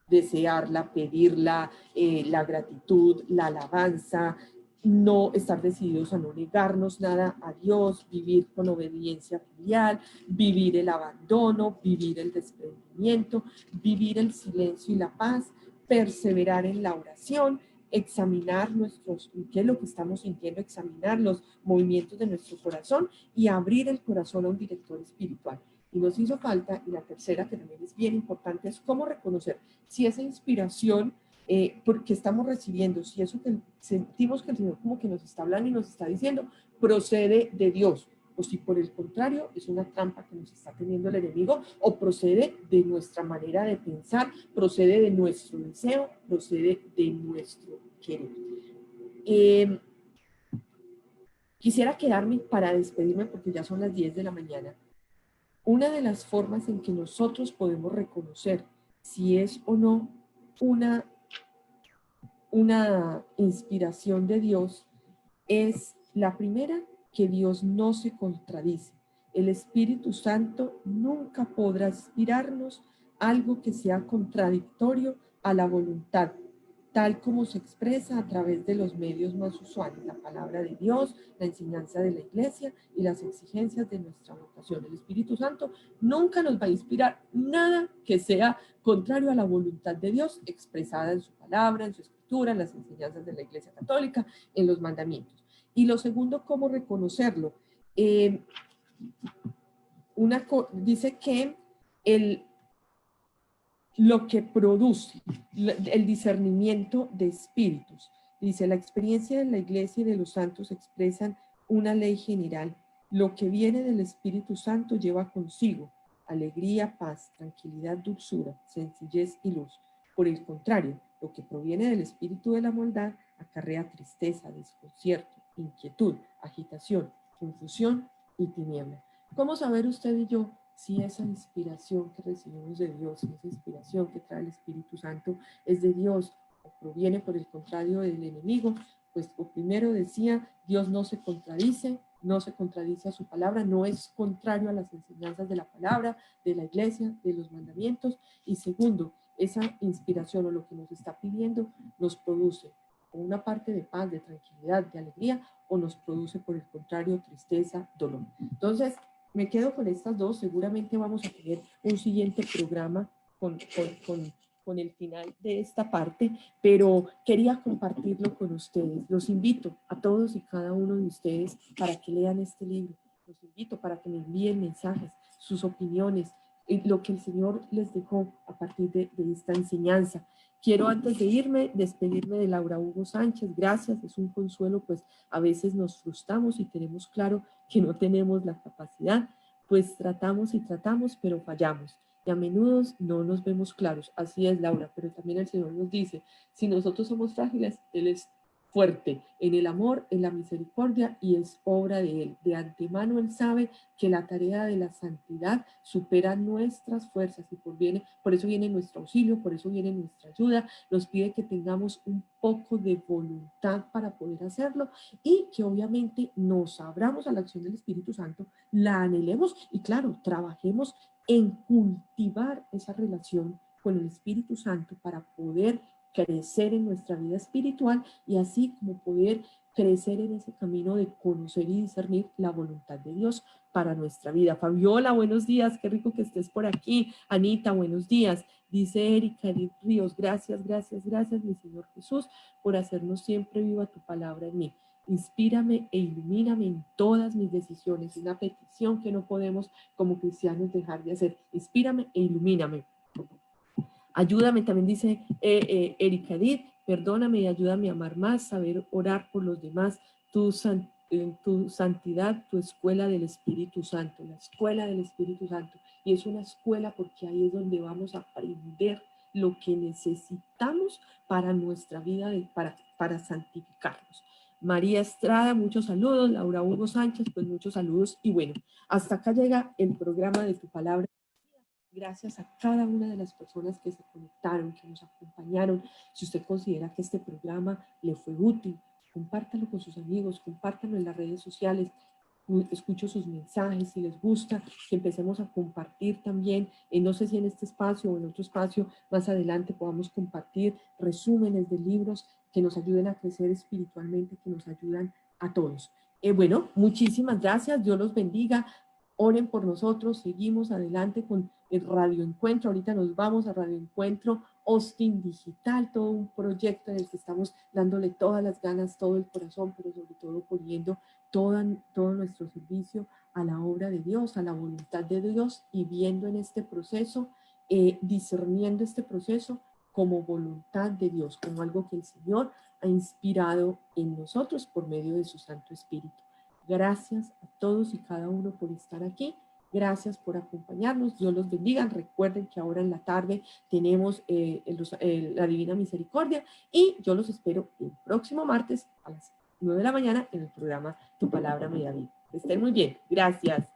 desearla, pedirla, la gratitud, la alabanza, no estar decididos a no negarnos nada a Dios, vivir con obediencia filial, vivir el abandono, vivir el desprendimiento, vivir el silencio y la paz, perseverar en la oración, examinar qué es lo que estamos sintiendo, examinar los movimientos de nuestro corazón y abrir el corazón a un director espiritual. Y nos hizo falta, y la tercera que también es bien importante, es cómo reconocer si esa inspiración porque estamos recibiendo, si eso que sentimos que el Señor como que nos está hablando y nos está diciendo, procede de Dios, o si por el contrario es una trampa que nos está teniendo el enemigo, o procede de nuestra manera de pensar, procede de nuestro deseo, procede de nuestro querer. Quisiera quedarme para despedirme porque ya son las 10 de la mañana. Una de las formas en que nosotros podemos reconocer si es o no una inspiración de Dios es la primera, que Dios no se contradice. El Espíritu Santo nunca podrá inspirarnos algo que sea contradictorio a la voluntad, tal como se expresa a través de los medios más usuales, la palabra de Dios, la enseñanza de la iglesia y las exigencias de nuestra vocación. El Espíritu Santo nunca nos va a inspirar nada que sea contrario a la voluntad de Dios expresada en su palabra, en su escritura, en las enseñanzas de la Iglesia Católica, en los mandamientos. Y lo segundo, ¿cómo reconocerlo? Dice que lo que produce el discernimiento de espíritus. Dice, la experiencia de la Iglesia y de los santos expresan una ley general. Lo que viene del Espíritu Santo lleva consigo alegría, paz, tranquilidad, dulzura, sencillez y luz. Por el contrario, lo que proviene del espíritu de la maldad acarrea tristeza, desconcierto, inquietud, agitación, confusión y tiniebla. ¿Cómo saber usted y yo si esa inspiración que recibimos de Dios, si esa inspiración que trae el Espíritu Santo es de Dios o proviene por el contrario del enemigo? Pues primero decía, Dios no se contradice a su palabra, no es contrario a las enseñanzas de la palabra, de la iglesia, de los mandamientos. Y segundo, esa inspiración o lo que nos está pidiendo nos produce una parte de paz, de tranquilidad, de alegría, o nos produce por el contrario tristeza, dolor. Entonces, me quedo con estas dos, seguramente vamos a tener un siguiente programa con el final de esta parte, pero quería compartirlo con ustedes. Los invito a todos y cada uno de ustedes para que lean este libro. Los invito para que me envíen mensajes, sus opiniones, lo que el Señor les dejó a partir de esta enseñanza. Quiero antes de irme, despedirme de Laura Hugo Sánchez. Gracias, es un consuelo, pues a veces nos frustramos y tenemos claro que no tenemos la capacidad, pues tratamos y tratamos, pero fallamos. Y a menudo no nos vemos claros. Así es, Laura, pero también el Señor nos dice, si nosotros somos frágiles, Él es fuerte en el amor, en la misericordia y es obra de Él. De antemano Él sabe que la tarea de la santidad supera nuestras fuerzas y por eso viene nuestro auxilio, por eso viene nuestra ayuda. Nos pide que tengamos un poco de voluntad para poder hacerlo y que obviamente nos abramos a la acción del Espíritu Santo, la anhelemos y claro, trabajemos en cultivar esa relación con el Espíritu Santo para poder crecer en nuestra vida espiritual y así como poder crecer en ese camino de conocer y discernir la voluntad de Dios para nuestra vida. Fabiola, buenos días, qué rico que estés por aquí. Anita, buenos días. Dice Erika Edith Ríos, gracias, gracias, gracias, mi Señor Jesús, por hacernos siempre viva tu palabra en mí. Inspírame e ilumíname en todas mis decisiones. Una petición que no podemos como cristianos dejar de hacer. Inspírame e ilumíname. Ayúdame, también dice Erika Edith, perdóname y ayúdame a amar más, saber orar por los demás, tu santidad, tu escuela del Espíritu Santo, la escuela del Espíritu Santo. Y es una escuela porque ahí es donde vamos a aprender lo que necesitamos para nuestra vida, para santificarnos. María Estrada, muchos saludos. Laura Hugo Sánchez, pues muchos saludos. Y bueno, hasta acá llega el programa de Tu Palabra. Gracias a cada una de las personas que se conectaron, que nos acompañaron. Si usted considera que este programa le fue útil, compártalo con sus amigos, compártalo en las redes sociales. Escucho sus mensajes, si les gusta, que empecemos a compartir también, no sé si en este espacio o en otro espacio más adelante podamos compartir resúmenes de libros que nos ayuden a crecer espiritualmente, que nos ayudan a todos. Bueno, muchísimas gracias, Dios los bendiga. Oren por nosotros, seguimos adelante con el Radio Encuentro. Ahorita nos vamos a Radio Encuentro Austin Digital, todo un proyecto en el que estamos dándole todas las ganas, todo el corazón, pero sobre todo poniendo todo nuestro servicio a la obra de Dios, a la voluntad de Dios, y viendo en este proceso, discerniendo este proceso como voluntad de Dios, como algo que el Señor ha inspirado en nosotros por medio de su Santo Espíritu. Gracias a todos y cada uno por estar aquí. Gracias por acompañarnos. Dios los bendiga. Recuerden que ahora en la tarde tenemos la Divina Misericordia, y yo los espero el próximo martes a las 9 de la mañana en el programa Tu Palabra Me Da Vida. Que estén muy bien. Gracias.